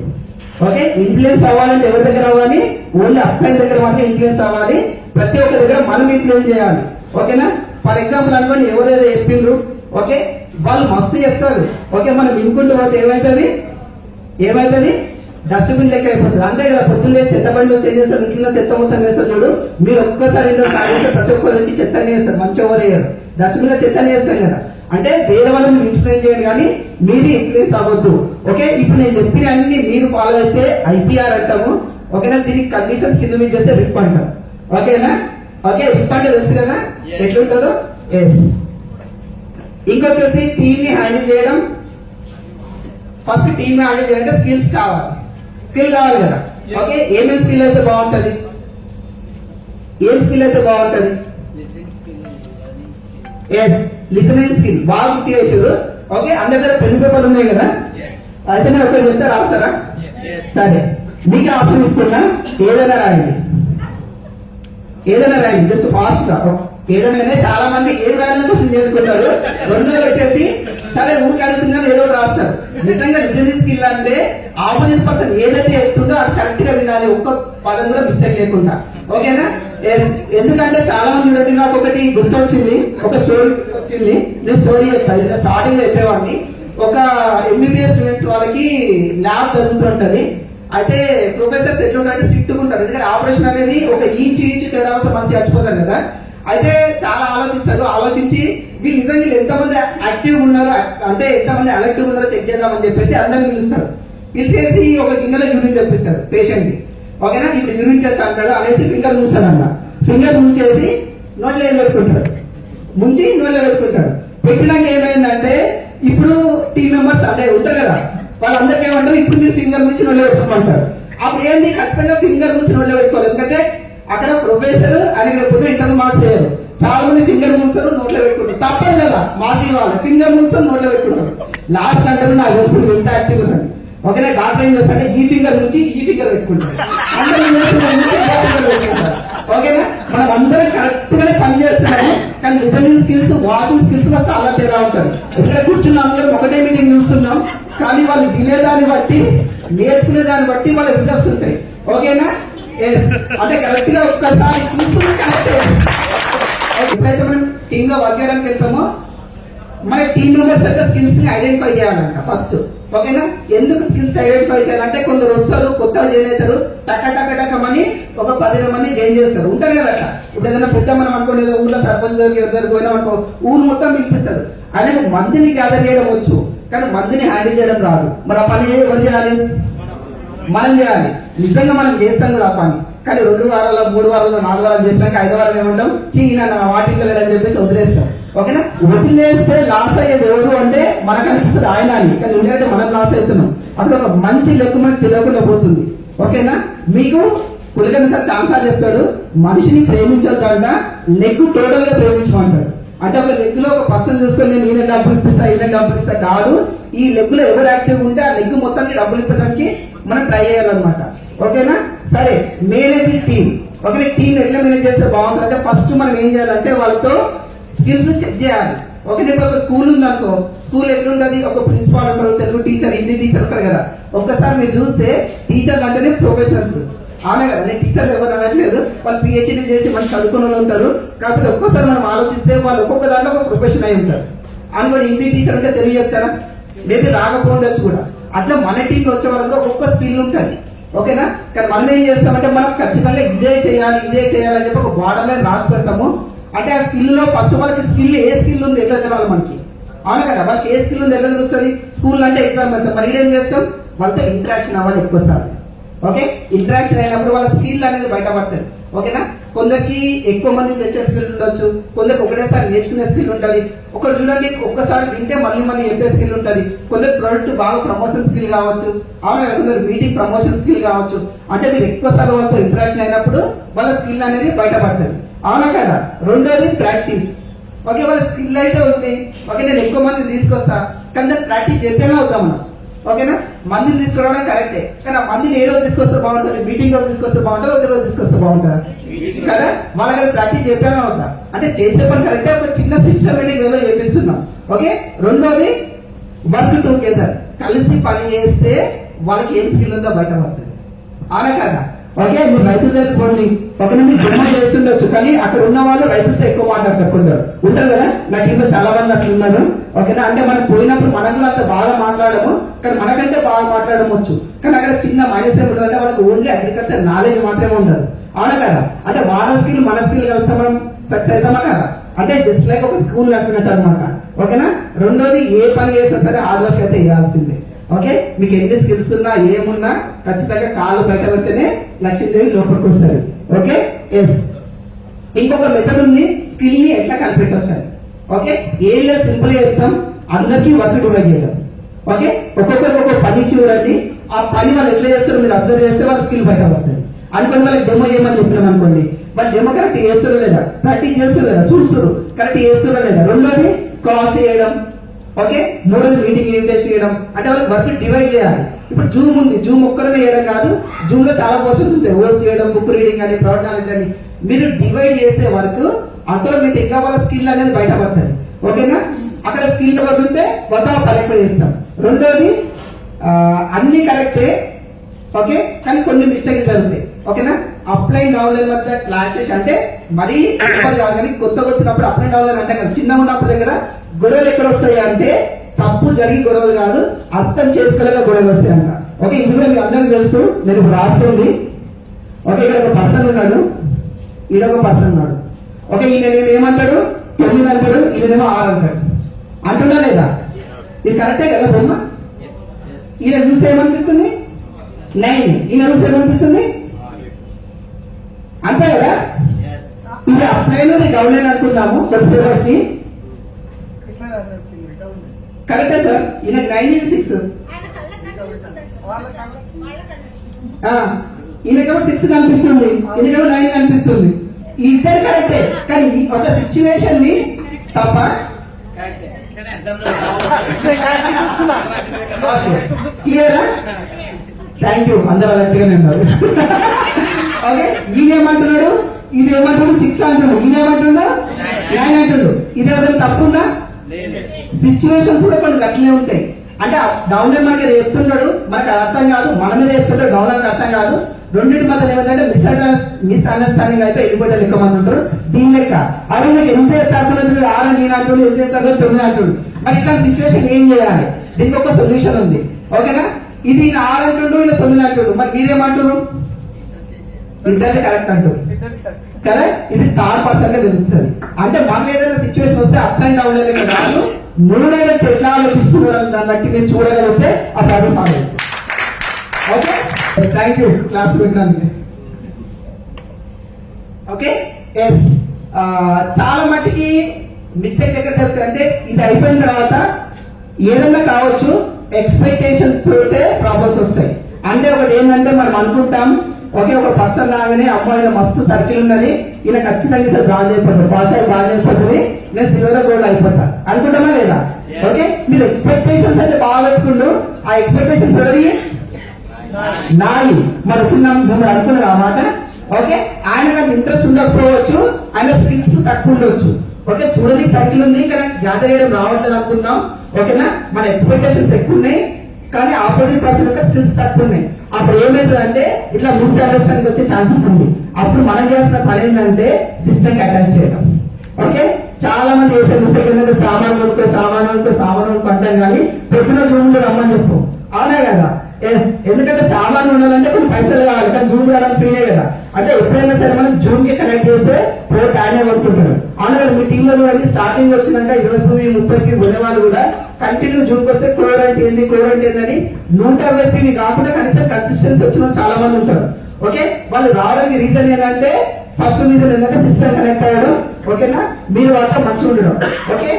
ఓకే, ఇన్ఫ్లుయెన్స్ అవ్వాలంటే ఎవరి దగ్గర అవ్వాలి, ఓన్లీ అప్లైన్ దగ్గర మాత్రం ఇన్ఫ్లుయెన్స్ అవ్వాలి. ప్రతి ఒక్క దగ్గర మనం ఇన్ఫ్లుయెన్స్ చేయాలి. ఓకేనా. ఫర్ ఎగ్జాంపుల్ అనుకోండి, ఎవరేదో చెప్పిండ్రు, ఓకే, వాళ్ళు మస్తు చెప్తారు, ఓకే, మనం వినుకుంటూ పోతే ఏమైతుంది డస్ట్బిన్ లెక్క అయిపోతుంది. అంతే కదా, పొద్దున్నే చెత్త బండి వస్తే ఏం చేస్తారు, ఇంట్లో చెత్త మొత్తం వేస్తారు చూడు, మీరు ఒక్కసారి ఇంట్లో సాగిస్తే ప్రతి ఒక్కరు వచ్చి చెత్తని వేస్తారు, మంచిగా ఎవరు వేయరు, డస్ట్బిన్ లో చెత్తని వేస్తాం కదా. అంటే వేరే వాళ్ళని ఇన్స్పైర్ చేయండి కానీ మీరు ఇన్ఫ్లుయెన్స్ అవ్వద్దు. ఓకే, ఇప్పుడు నేను చెప్పిన అన్ని మీరు ఫాలో అయితే ఐపీఆర్ అంటాము. ఓకేనా, దీనికి కండిషన్స్ కింద మీద చేస్తే రిప్ అంటాం. ఓకేనా, ఓకే, రిప్ అంటే తెలుసు కదా ఎట్లుంటుందో. ఇంకొచ్చేసి టీమ్ ని హ్యాండిల్ చేయడం. ఫస్ట్ టీమ్ హ్యాండిల్ చేయాలంటే స్కిల్ కావాలి కదా. ఓకే, ఏమేమి స్కిల్ అయితే బాగుంటది, లిసనింగ్ స్కిల్ బాగా గుర్తు చేసారు. ఓకే, అందరి దగ్గర పెన్ పేపర్ ఉన్నాయి కదా, అయితే నేను ఒకటి చెప్తే రాస్తారా? సరే, మీకు ఆప్షన్ ఇస్తున్నా, ఏదైనా రాయండి, జస్ట్ ఫాస్ట్ గా ఏదైనా. చాలా మంది ఏ వ్యాల్యూ క్వశ్చన్ చేసుకుంటారు, రెండోది వచ్చేసి సరే ఊరికి అడుగుతున్నాను ఏదో రాస్తారు. నిజంగా లిజనింగ్ స్కిల్ అంటే ఆపోజిట్ పర్సన్ ఏదైతే చెప్తుందో అది కరెక్ట్ గా వినాలి, ఒక్క పదం కూడా మిస్టేక్ లేకుండా. ఓకేనా, ఎందుకంటే చాలా మంది చూడండి, నాకు ఒకటి గుర్తొచ్చింది, ఒక స్టోరీ వచ్చింది. నేను స్టోరీ చెప్తాను. స్టార్టింగ్ లో చెప్పేవాడిని, ఒక ఎంబీబీఎస్ స్టూడెంట్స్ వాళ్ళకి ల్యాబ్ జరుగుతుంటది. అయితే ప్రొఫెసర్స్ ఎట్లుంటారంటే స్ట్రిక్ట్ ఉంటారు, ఎందుకంటే ఆపరేషన్ అనేది ఒక ఇంచు తేడా వస్తే మనిషి చచ్చిపోతారు కదా. అయితే చాలా ఆలోచించి వీళ్ళు నిజంగా ఎంతమంది యాక్టివ్ ఉన్నారో, అంటే ఎంతమంది అలర్టివ్ ఉన్నారో చెక్ చేద్దామని చెప్పేసి అందరిని పిలిచేసి ఒక గిన్నెలో యూరిన్ తెప్పిస్తారు పేషెంట్ కి. ఓకేనా, ఇప్పుడు యూరిన్ టెస్ట్ అంటాడు అనేసి ఫింగర్ మూస్తాడన్న, ఫింగర్ ముంచేసి నోట్లో పెట్టుకుంటాడు, పెట్టినాక ఏమైందంటే ఇప్పుడు టీమ్ మెంబర్స్ అదే ఉంటారు కదా, వాళ్ళందరికీ ఏమంటారు, ఇప్పుడు మీరు ఫింగర్ నుంచి నోట్లో పెట్టుకోమంటారు. అప్పుడు ఏంది, ఖచ్చితంగా ఫింగర్ నుంచి నోట్లో పెట్టుకోవాలి, ఎందుకంటే అక్కడ ప్రొఫెసర్ అని రేపు ఇంటర్ మార్క్స్ చేయరు. చాలా మంది ఫింగర్ మూస్తారు, నోట్లో పెట్టుకుంటారు, తప్పదు కదా, మార్క్ ఇవ్వాలి, ఫింగర్ మూస్తారు, నోట్లో పెట్టుకుంటారు. లాస్ట్ అంటే నాకు తెలుసు ఇంత యాక్టివ్ ఉన్నాడు. ఓకేనా, డాక్టర్ ఏం చేస్తారంటే ఈ ఫింగర్ నుంచి ఈ ఫింగర్ పెట్టుకుంటారు, ఓకేనా. మనం అందరం కరెక్ట్ గానే పనిచేస్తున్నాము, కానీ లిజనింగ్ స్కిల్స్, వాకింగ్ స్కిల్స్ అంతా అలా తేడా ఉంటారు. ఎక్కడ కూర్చున్నాం, అందరం ఒకటే మీటింగ్ చూస్తున్నాం, కానీ వాళ్ళు వినేదాన్ని బట్టి, నేర్చుకునే దాన్ని బట్టి వాళ్ళ రిజల్ట్స్ ఉంటాయి. ఓకేనా, అంటే కరెక్ట్ గా ఒక్కసారి చూసుకుని కరెక్ట్. ఎప్పుడైతే మనం టీమ్ లో వర్క్ చేయడానికి వెళ్తామో మన టీమ్ మెంబర్స్ యొక్క స్కిల్స్ ని ఐడెంటిఫై చేయాలంట ఫస్ట్. ఓకేనా, ఎందుకు స్కిల్స్ ఐడెంటిఫై చేయాలంటే కొందరు వస్తారు, కొత్తగా జాయిన్ అవుతారు, టక్కమని ఒక 10 మంది జాయిన్ చేస్తారు, ఉంటారు కదా. ఇప్పుడు ఏదైనా పెద్ద మనం అనుకోండి, ఏదో ఊళ్ళో సర్పంచ్ దగ్గర పోయినా అనుకో, ఊరు మొత్తం పిలిపిస్తారు. అదే మందిని గ్యాదర్ చేయడం వచ్చు, కానీ మందిని హ్యాండిల్ చేయడం రాదు. మరి ఆ పని ఎవరు చేయాలి? మనం చేయాలి. నిజంగా మనం చేస్తాం కూడా ఆ పని, కానీ 2 వారాలు 3 వారాలు 4 వారాలు చేసినాక 5వ వారం ఏమంటాం, నా వాటికి లేదని చెప్పేసి వదిలేస్తాం. ఓకేనా, వదిలేస్తే లాస్ అయ్యేది ఎవరు అంటే మనకు అనిపిస్తుంది ఆయన అని, కానీ ఎందుకంటే మనం లాస్ అవుతున్నాం. అసలు ఒక మంచి లెక్కు మనకు తెలియకుండా పోతుంది. ఓకేనా, మీకు కులకన్న సార్ చాలాసార్లు చెప్తాడు, మనిషిని ప్రేమించొద్దంట, లెగ్ టోటల్ గా ప్రేమించమంటాడు. అంటే ఒక లెగ్ లో ఒక పర్సన్ చూసుకొని నేను ఈయన డబ్బులు ఇప్పిస్తా కాదు, ఈ లెగ్ లో ఎవరు యాక్టివ్ ఉంటే ఆ లెగ్ మొత్తానికి డబ్బులు ఇప్పడానికి మనం ట్రై చేయాలన్నమాట. ఓకేనా, సరే, మేనేజింగ్ టీమ్. ఓకే, టీమ్ ఎట్లా మేనేజ్ చేస్తే బాగుంటుంది అంటే ఫస్ట్ మనం ఏం చేయాలంటే వాళ్ళతో స్కిల్స్ చెక్ చేయాలి. ఓకే, ఇప్పుడు ఒక స్కూల్ ఉందనుకో, స్కూల్ ఎట్లుంటది, ఒక ప్రిన్సిపాల్ ఉంటారు, తెలుగు టీచర్, హిందీ టీచర్ ఉంటారు కదా. ఒక్కసారి మీరు చూస్తే టీచర్లు అంటేనే ప్రొఫెషనల్స్, అవునా కదా. నేను టీచర్లు ఎవరు అనట్లేదు, వాళ్ళు పిహెచ్డీ చేసి మంచి చదువుకున్న వాళ్ళు ఉంటారు. కాకపోతే ఒక్కసారి మనం ఆలోచిస్తే వాళ్ళు ఒక్కొక్క దాంట్లో ఒక ప్రొఫెషన్ అయి ఉంటారు. అనుకోని హిందీ టీచర్ అంటే తెలుగు చెప్తారా, మేబీ రాకపోవచ్చు కూడా. అట్లా మన టీంలో వచ్చే వాళ్ళకి ఒక్కొక్క స్కిల్ ఉంటుంది. ఓకేనా, కానీ మనం ఏం చేస్తామంటే మనం ఖచ్చితంగా ఇదే చేయాలని చెప్పి ఒక బార్డర్ లైన్ రాసి పెడతాము. అంటే ఆ స్కిల్ లో ఫస్ట్ వాళ్ళకి స్కిల్ ఏ స్కిల్ ఉంది ఎట్లా తెలవాలి మనకి, అవునా కదా. వాళ్ళకి ఏ స్కిల్ ఉంది ఎట్లా తెలుస్తుంది, స్కూల్ అంటే ఎగ్జామ్ పెడతాం, మరి ఏం చేస్తాం, వాళ్ళతో ఇంటరాక్షన్ అవ్వాలి ఎక్కువ సార్లు. ఓకే, ఇంటరాక్షన్ అయినప్పుడు వాళ్ళ స్కిల్ అనేది బయటపడుతుంది. ఓకేనా, కొందరికి ఎక్కువ మంది తెచ్చే స్కిల్ ఉండొచ్చు, కొందరికి ఒకటేసారి నేర్చుకునే స్కిల్ ఉంటుంది. ఒకరు చూడండి, ఒక్కసారి వింటే మళ్ళీ చెప్పే స్కిల్ ఉంటుంది. కొందరు ప్రొడక్ట్ బాగా ప్రమోషన్ స్కిల్ కావచ్చు, అవునా, కొందరు మీటింగ్ ప్రమోషన్ స్కిల్ కావచ్చు. అంటే మీరు ఎక్కువ సార్లు వాళ్ళతో ఇంటరాక్షన్ అయినప్పుడు వాళ్ళ స్కిల్ అనేది బయటపడుతుంది, అవునా కదా. రెండోది ప్రాక్టీస్. ఓకే, వాళ్ళ స్కిల్ అయితే ఉంది, ఓకే, నేను ఎక్కువ మంది తీసుకొస్తా, కానీ దాన్ని ప్రాక్టీస్ చెప్పేలా అవుతాం మనం. ఓకేనా, మందిని తీసుకురావడం కరెక్టే, కానీ ఆ మందిని ఏ రోజు తీసుకొస్తే బాగుంటుంది, మీటింగ్ రోజు తీసుకొస్తే బాగుంటుంది, ఒక రోజు తీసుకొస్తే బాగుంటుంది కదా. వాళ్ళకి ప్రాక్టీస్ చెప్పాను అవుతా, అంటే చేసే పని కరెక్టే, ఒక చిన్న సిస్టమేటిక్ వేలో చేపిస్తున్నాం. ఓకే, రెండోది వర్క్ టుగెదర్, కలిసి పని చేస్తే వాళ్ళకి ఏం స్కిల్ ఉందో బయట పడుతుంది, అవునా కదా. ఓకే, మీరు రైతులు చేసుకోండి. ఓకేనా, మీరు జన్మ చేస్తుండొచ్చు, కానీ అక్కడ ఉన్న వాళ్ళు రైతులతో ఎక్కువ మాట్లాడతారు. కొందరు ఉంటారు కదా, నా టీంలో చాలా మంది అట్లా ఉన్నారు. ఓకేనా, అంటే మనం పోయినప్పుడు మనకు అంత బాగా మాట్లాడము, కానీ మనకంటే బాగా మాట్లాడవచ్చు. కానీ అక్కడ చిన్న మైనస్ ఏముంటుందంటే వాళ్ళకి ఓన్లీ అగ్రికల్చర్ నాలెడ్జ్ మాత్రమే ఉండదు. అవునా కదా, అంటే వాళ్ళ స్కిల్ మన స్కిల్ కలిస్తే మనం సక్సెస్ అవుతామా కదా. అంటే జస్ట్ లైక్ ఒక స్కూల్ నడిపినట్టు అనమాట. ఓకేనా, రెండోది ఏ పని చేసినా సరే హార్డ్ వర్క్ అయితే చేయాల్సిందే. ఓకే, మీకు ఎన్ని స్కిల్స్ ఉన్నా ఏమున్నా ఖచ్చితంగా కాళ్ళు బయట పెడితేనే లక్ష్మీదేవి లోపలికి వస్తారు. Okay, yes. ఇంకొక మెథడ్ ఉంది, స్కిల్ ని ఎట్లా కనిపెట్టవచ్చు. ఓకే, ఏం లేదు, సింపుల్ గా చెప్తాం, అందరికీ వర్క్ డివైడ్ చేయడం. ఓకే, ఒక్కొక్కరికి ఒక్కొక్క పని చూడండి, ఆ పని వాళ్ళు ఎట్లా చేస్తారో మీరు అబ్జర్వ్ చేస్తే వాళ్ళ స్కిల్ బయట పడుతుంది. అనుకోండి వాళ్ళకి డెమో చేయమని చెప్పినాం అనుకోండి, వాళ్ళు డెమో కరెక్ట్ చేస్తారో లేదా, ప్రాక్టీస్ చేస్తారో లేదా చూస్తారు, కరెక్ట్ చేస్తారో లేదా. రెండోది క్లాస్ చేయడం. ఓకే, మూడోది మీటింగ్ ఇన్విటేషన్ చేయడం. అంటే వాళ్ళకి వర్క్ డివైడ్ చేయాలి. ఇప్పుడు జూమ్ ఉంది, జూమ్ ఒక్కరనే చేయడం కాదు, జూమ్ లో చాలా పోర్షన్స్ ఉంటాయి, ఓట్స్ చేయడం, బుక్ రీడింగ్ అని, ప్రొడక్ట్ నాలెడ్జ్ అని. మీరు డివైడ్ చేసే వరకు ఆటోమేటిక్ గా వాళ్ళ స్కిల్ అనేది బయటపడుతుంది. ఓకేనా, అక్కడ స్కిల్ ఒకటి ఉంటే మొత్తం కరెక్ట్ చేస్తాం. రెండోది అన్ని కరెక్టే, ఓకే, కానీ కొన్ని మిస్టేక్ జరుగుతాయి. ఓకేనా, అప్లైన్ డౌన్లైన్ మధ్య క్లాషెస్ అంటే మరీ ఎక్కువ కాదు, కానీ కొత్తగా వచ్చినప్పుడు అప్లైన్ డౌన్లైన్ అంటే కదా, చిన్నగా ఉన్నప్పుడు దగ్గర గొడవలు ఎక్కడ వస్తాయి అంటే తప్పు జరిగి గొడవలు కాదు, అర్థం చేసుకోలేక గొడవలు వస్తాయి అంట. ఓకే, ఇది కూడా మీకు అందరికీ తెలుసు, నేను ఇప్పుడు రాస్తుంది. ఓకే, ఇక్కడ ఒక పర్సన్ ఉన్నాడు, ఈడ ఒక పర్సన్ ఉన్నాడు. ఓకే, ఈయన ఏమంటాడు 9 అంటాడు, ఈయనేమో 6 అంటాడు. అంటున్నా లేదా, ఇది కరెక్టే కదా బొమ్మ. ఈయన చూస్తే ఏమనిపిస్తుంది 9, ఈయన చూస్తే ఏమనిపిస్తుంది అంతే కదా. ఇది అప్లైన్ డౌన్లైన్ అనుకున్నాము కొద్దిసేపటికి. కరెక్టే సార్, ఈయన 9 ఇది 6, ఈయనకేమో 6 కనిపిస్తుంది, ఈయనకేమో 9 కనిపిస్తుంది. ఇద్దరు కరెక్టే, కానీ ఒక సిచ్యువేషన్ ని తప్ప క్లియరా. థ్యాంక్ యూ, అందరూ అలర్ట్గానే ఉన్నారు. ఓకే, ఈయనేమంటున్నాడు, ఇది ఏమంటున్నాడు 6 అంటున్నాడు, ఈయనేమంటున్నాడు 9 అంటున్నాడు. ఇది ఏదైనా తప్పుందా? సిచ్యువేషన్స్ కూడా కొన్ని గట్లనే ఉంటాయి. అంటే డౌన్లైన్ మనకి చెప్తున్నాడు, మనకు అర్థం కాదు, మన మీద చెప్తుంటాడు, డౌన్లైన్ అర్థం కాదు. రెండింటి మధ్య ఏమంటే మిస్అండర్స్టాండింగ్ అయితే వెళ్ళిపోతే లెక్క మంది ఉంటారు. దీని లెక్క అవి నాకు ఎంత ఎత్తుతున్నది 6 నేను అంటున్నాడు, ఎంత ఎత్తుతుందో 9 అంటున్నాడు. మరి ఇట్లాంటి సిచ్యువేషన్ ఏం చేయాలి, దీనికి ఒక సొల్యూషన్ ఉంది. ఓకేనా, ఇది ఈయన 6 అంటుండు, ఈయన 9 అంటుండు, మరి మీరేమంటారు? ఇద్దరు కరెక్ట్ అంటారు కదా. ఇది థర్డ్ పర్సన్ గా తెలుస్తుంది. అంటే మనం ఏదైనా సిచ్యువేషన్ వస్తే అప్ అండ్ డౌన్ అనేది కాదు, మూడైనా ఎట్లా ఆలోచిస్తున్నారు దాన్ని బట్టి మీరు చూడగలిగితే ఆ ప్రాబ్లం సాల్వ్ అవుతుంది. ఓకే, థ్యాంక్ యూ క్లాస్ పెట్టినందుకు. Okay, yes. చాలా మట్టికి మిస్టేక్ ఎక్కడ జరుగుతుంది అంటే ఇది అయిపోయిన తర్వాత ఏదైనా కావచ్చు, ఎక్స్పెక్టేషన్స్ తోటే ప్రాబ్లమ్స్ వస్తాయి. అంటే ఒకటి ఏంటంటే మనం అనుకుంటాం, ఓకే ఒక పర్సన్ లాగానే అమ్మాయిలో మస్తు సర్కిల్ ఉన్నది, ఈయన ఖచ్చితంగా సార్ బాగా అయిపోతుంది, పాఠశాల బాగా అయిపోతుంది, నేను సిల్వర్ గోల్డ్ అయిపోతా అనుకుంటామా లేదా. ఓకే, మీరు ఎక్స్పెక్టేషన్స్ అయితే బాగా పెట్టుకుంటూ ఆ ఎక్స్పెక్టేషన్స్ ఎవరి నాయి మరి చిన్న మిమ్మల్ని అనుకున్నారు అన్నమాట. ఓకే, ఆయన కానీ ఇంట్రెస్ట్ ఉండకపోవచ్చు, ఆయన స్కిల్స్ తక్కువ ఉండొచ్చు. ఓకే, చూడని సర్కిల్ ఉంది కానీ గ్యాదర్ చేయడం రావట్లేదు అనుకుందాం. ఓకేనా, మన ఎక్స్పెక్టేషన్స్ ఎక్కువ ఉన్నాయి కానీ ఆపోజిట్ పర్సన్ యొక్క స్కిల్స్ తక్కువ ఉన్నాయి. అప్పుడు ఏమవుతుంది అంటే ఇట్లా మిస్అండర్స్టాండింగ్ వచ్చే ఛాన్సెస్ ఉంది. అప్పుడు మనం చేసిన పని ఏంటంటే సిస్టమ్ అటాచ్ చేయడం. ఓకే, చాలా మంది చేసే మిస్టేక్ ఏంటంటే సామాన్ కొనుక్కో అంటాం కానీ పొద్దున జూమ్ లో రమ్మని చెప్పు. అవునా కదా, ఎందుకంటే సామాన్ ఉండాలంటే కొన్ని పైసలు కావాలి, కానీ జూమ్ రావడం ఫ్రీనే కదా. అంటే ఎప్పుడైనా సరే మనం జూమ్ కి కనెక్ట్ చేస్తే పోటీ ఆయనే కొనుక్కుంటాడు. అవునా కదా, మీ టీంలో చూడండి స్టార్టింగ్ వచ్చినాక 20 30కి కొనే వాళ్ళు కూడా కంటిన్యూ జూమ్కి వస్తే కోర్ అంటే ఏంది అని 120 కాకుండా కనీసం కన్సిస్టెన్సీ వచ్చిన చాలా మంది ఉంటారు. ఓకే, వాళ్ళు రావడానికి రీజన్ ఏంటంటే ఫస్ట్ రీజన్ ఏంటంటే సిస్టమ్ కనెక్ట్ అవ్వడం. ఓకేనా, మీరు వాళ్ళతో మంచిగా ఉండడం. ఓకే,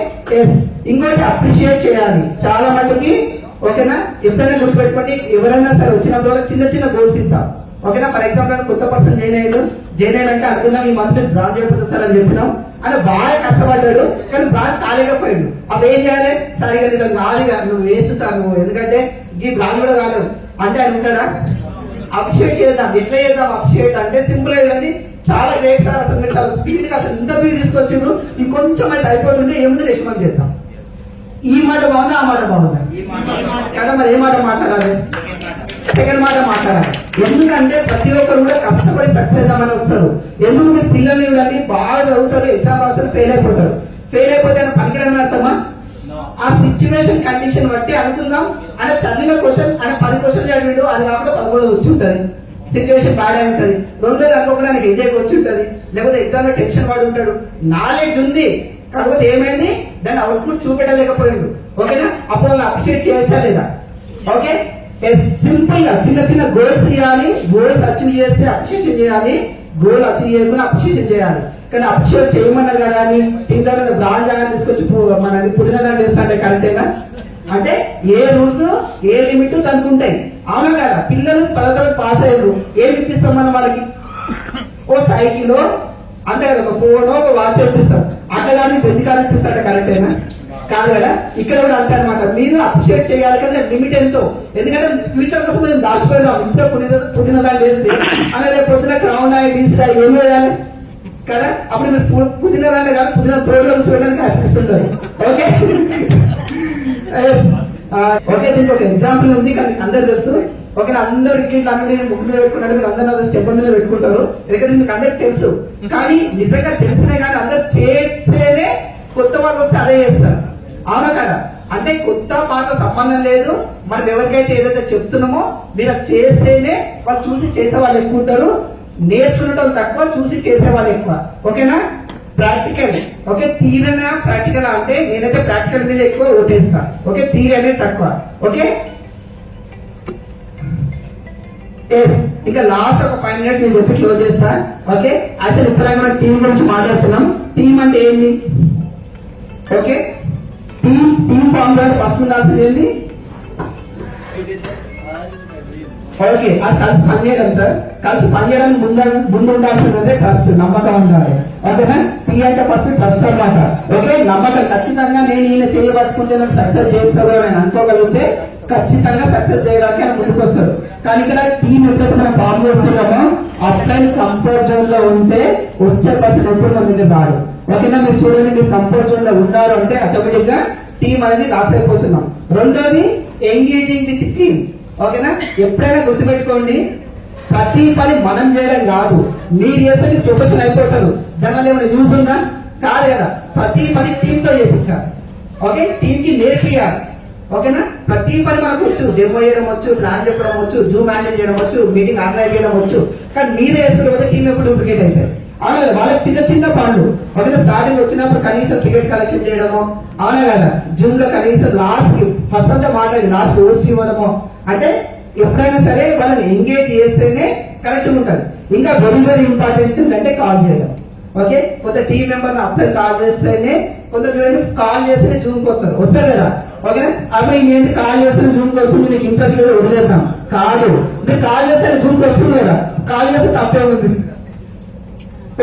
ఇంకోటి అప్రిషియేట్ చేయాలి చాలా మటుకి. ఓకేనా, ఎప్పుడైనా గుర్తుపెట్టుకోండి, ఎవరైనా సరే వచ్చినప్పుడు చిన్న చిన్న గోల్స్ ఇద్దాం. ఓకేనా, ఫర్ ఎగ్జాంపుల్ కొత్త పర్సన్ జాయిన్ అయ్యాలంటే అనుకున్నాం ఈ మంత్ డ్రాన్ చేయకపోతే సార్ అని చెప్పినాం. అని బాగా కష్టపడ్డాడు కానీ బ్రాంచ్ కాలేకపోయాడు. అప్పుడు ఏం చేయాలి, సరిగా నీకు నాదిగా నువ్వు వేస్ట్ సార్ నువ్వు, ఎందుకంటే ఈ బ్రాంచ్ కూడా కాలేదు అంటే ఆయన ఉంటాడా. అప్రిషియేట్ చేద్దాం. ఎట్లా చేద్దాం అప్రిషియేట్ అంటే సింపుల్ అయ్యింది, చాలా గ్రేట్ సార్, అసలు మీరు చాలా స్పీడ్ గా అసలు ఇంత బిజీ తీసుకొచ్చిండ్రు, ఇంకొంచెం అయితే అయిపోతుంటే ఏముంది రెస్పాన్స్ చేద్దాం. ఈ మాట బాగుందా ఆ మాట బాగుందా కదా, మరి ఏ మాట మాట్లాడాలి. సెకండ్ మాట మాట్లాడాలి. ఎందుకంటే ప్రతి ఒక్కరు కూడా కష్టపడి సక్సెస్ అవ్వమని వస్తారు. ఎందుకు మీరు పిల్లల్ని చూడండి, బాగా చదువుతారు, ఎగ్జామ్ రాస్తారు, ఫెయిల్ అయిపోతారు. ఫెయిల్ అయిపోతే ఆయన పనికిరని అర్థమా? ఆ సిచ్యువేషన్ కండిషన్ బట్టి అనుకుందాం, ఆయన చదివిన క్వశ్చన్ ఆయన 10 క్వశ్చన్ చదివిండు, అది కాకుండా 11 వచ్చి ఉంటుంది, సిచ్యువేషన్ బాగా ఉంటుంది. రెండోది అనుకోవడానికి ఎంజాయ్ వచ్చి ఉంటుంది, లేకపోతే ఎగ్జామ్ లో టెన్షన్ పడి ఉంటాడు. నాలెడ్జ్ ఉంది, కాకపోతే ఏమైంది, దాన్ని అవుట్పుట్ చూపెట్టలేకపోయిండు. ఓకేనా? అప్పుడు వాళ్ళు అప్రిషియేట్ చేయొచ్చా లేదా? ఓకే, సింపుల్ గా చిన్న చిన్న గోల్స్ ఇవ్వాలి. గోల్స్ అచీవ్ చేస్తే అప్రిషియేషన్ చేయాలి, గోల్ అచీవ్ చేయకుండా అప్రిషియేషన్ చేయాలి. కానీ అప్రిషియేట్ చేయమన్నారు కదా అని టీంలో బ్రాంజ్ అని తీసుకొచ్చి మనది పుట్టిన చేస్తా అంటే కరెక్టేనా? అంటే ఏ రూల్స్ ఏ లిమిట్ తనుకుంటాయి, అవునా కదా? పిల్లలు 10వ తరగతి పాస్ అయ్యారు, ఏమి ఇప్పిస్తాం మనం వాళ్ళకి? ఓ సైకిల్ అంతే కదా, ఒక ఫోన్ ఒక వాచ్ ఇప్పిస్తాం. అట్టగాని బెందికాలు ఇప్పిస్తాడు, కరెక్టేనా? కాదు కదా? ఇక్కడ కూడా అంతే అనమాట. మీరు అప్రిషియేట్ చేయాలి కదా, లిమిట్ ఎంతో. ఎందుకంటే ఫ్యూచర్ కోసం మేము దాచిపోయినాం. ఇంత పుట్టినదాన్ని చేస్తే అలాగే పొద్దున క్రౌన్ అయ్యి డీసీ ఏం చేయాలి కదా? అప్పుడు మీరు పుట్టినదాన్ని కాదు, పుట్టిన ప్రోగ్రామ్స్ చూడడానికి అనిపిస్తుంటారు. ఓకే ఓకే, దీనికి ఒక ఎగ్జాంపుల్ ఉంది కానీ అందరు తెలుసు. ఓకే, అందరికి అన్ని ముగ్గు మీద పెట్టుకున్నాడు, మీరు అందరూ చెప్ప మీద పెట్టుకుంటారు, ఎందుకంటే మీకు అందరికి తెలుసు. కానీ నిజంగా తెలిసినా కానీ అందరు చేస్తేనే కొత్త వాళ్ళు వస్తే అదే చేస్తారు, అవునా కదా? అంటే కొత్త పాత సంబంధం లేదు. మనం ఎవరికైతే ఏదైతే చెప్తున్నామో మీరు అది చేస్తేనే వాళ్ళు చూసి చేసే వాళ్ళు ఎక్కువ ఉంటారు. నేర్చుకునటం తక్కువ, చూసి చేసే వాళ్ళు ఎక్కువ. ఓకేనా? ప్రాక్టికల్. ఓకే, థియరీ ప్రాక్టికల్ అంటే నేనైతే ప్రాక్టికల్ మీద ఎక్కువ ఓటేస్తా. ఓకే, థియరీ అనేది తక్కువ. ఓకే, ఇంకా లాస్ట్ ఒక 5 minutes నేను చెప్పి క్లోజ్ చేస్తా. ఓకే, అసలు ఇప్పుడు మనం టీం గురించి మాట్లాడుతున్నాం. టీం అంటే ఏంది? ఓకే, టీం ఫామ్ ద్వారా ఫస్ట్ ఉండాల్సింది ఏంది? ఓకే, అది కలిసి పనిచేయడం సార్. కలిసి పనిచేయడానికి ముందు ఉండాల్సిందంటే ట్రస్ట్, నమ్మకం ఉండాలి. ఓకేనా? టీ అంటే ఫస్ట్ ట్రస్ట్ అన్నమాట. ఓకే, నమ్మకం. ఖచ్చితంగా నేను ఈయన చేయబట్టుకుంటే నాకు సక్సెస్ చేస్తాడు అని అనుకోగలిగితే ఖచ్చితంగా సక్సెస్ చేయడానికి ఆయన ముందుకు వస్తాడు. కానీ ఇక్కడ టీం ఎప్పుడైతే మనం ఫామ్ చేస్తున్నామో అప్లైన్ కంఫర్ట్ జోన్ లో ఉంటే వచ్చే పర్సన్ ఎప్పుడు మన రాడు. ఓకేనా? మీరు చూడండి, మీరు కంఫర్ట్ జోన్ లో ఉన్నారు అంటే ఆటోమేటిక్ గా టీం అనేది లాస్ అయిపోతున్నాం. రెండోది ఎంగేజింగ్ విత్ టీమ్. ఓకేనా? ఎప్పుడైనా గుర్తుపెట్టుకోండి, ప్రతి పని మనం చేయడం కాదు, మీరు చేస్తే ప్రొఫెషన్ అయిపోతారు. దానివల్ల ఏమైనా యూజ్ ఉందా? కాదు కదా. ప్రతి పని టీమ్ తో చేయించాలి. ఓకే, టీమ్ కి నేర్పియాలి. ఓకేనా? ప్రతి పని మనకు వచ్చు, డెమో చేయడం వచ్చు, ప్లాన్ చెప్పడం వచ్చు, జూమ్ హ్యాండిల్ చేయడం వచ్చు, మీటింగ్ ఆర్గనైజ్ చేయడం వచ్చు. కానీ మీరే వేసుకోకపోతే టీం ఎప్పుడు డూప్లికేట్ అవుతాయి. అవునా కదా? వాళ్ళకి చిన్న చిన్న పనులు. ఓకే, స్టార్టింగ్ వచ్చినప్పుడు కనీసం టికెట్ కలెక్షన్ చేయడము, అవునా కదా? జూమ్ లో కనీసం లాస్ట్ ఫస్ట్ అంతా మాట్లాడి లాస్ట్ హోస్ట్ ఇవ్వడము. అంటే ఎప్పుడైనా సరే వాళ్ళని ఎంగేజ్ చేస్తేనే కరెక్ట్గా ఉంటుంది. ఇంకా వెరీ వెరీ ఇంపార్టెంట్ ఏంటంటే కాల్ చేయడం. ఓకే, కొంత టీం మెంబర్ అప్లై కాల్ చేస్తేనే, కొందరు కాల్ చేస్తేనే జూమ్కి వస్తారు కదా. ఓకేనా? అప్పుడు ఏంటి కాల్ చేస్తేనే జూమ్కి వస్తుంది, మీకు ఇంట్రెస్ట్ లేదు వదిలేద్దాం కాదు. మీరు కాల్ చేస్తే జూమ్కి వస్తుంది కదా, కాల్ చేస్తే తప్పే ఉంది.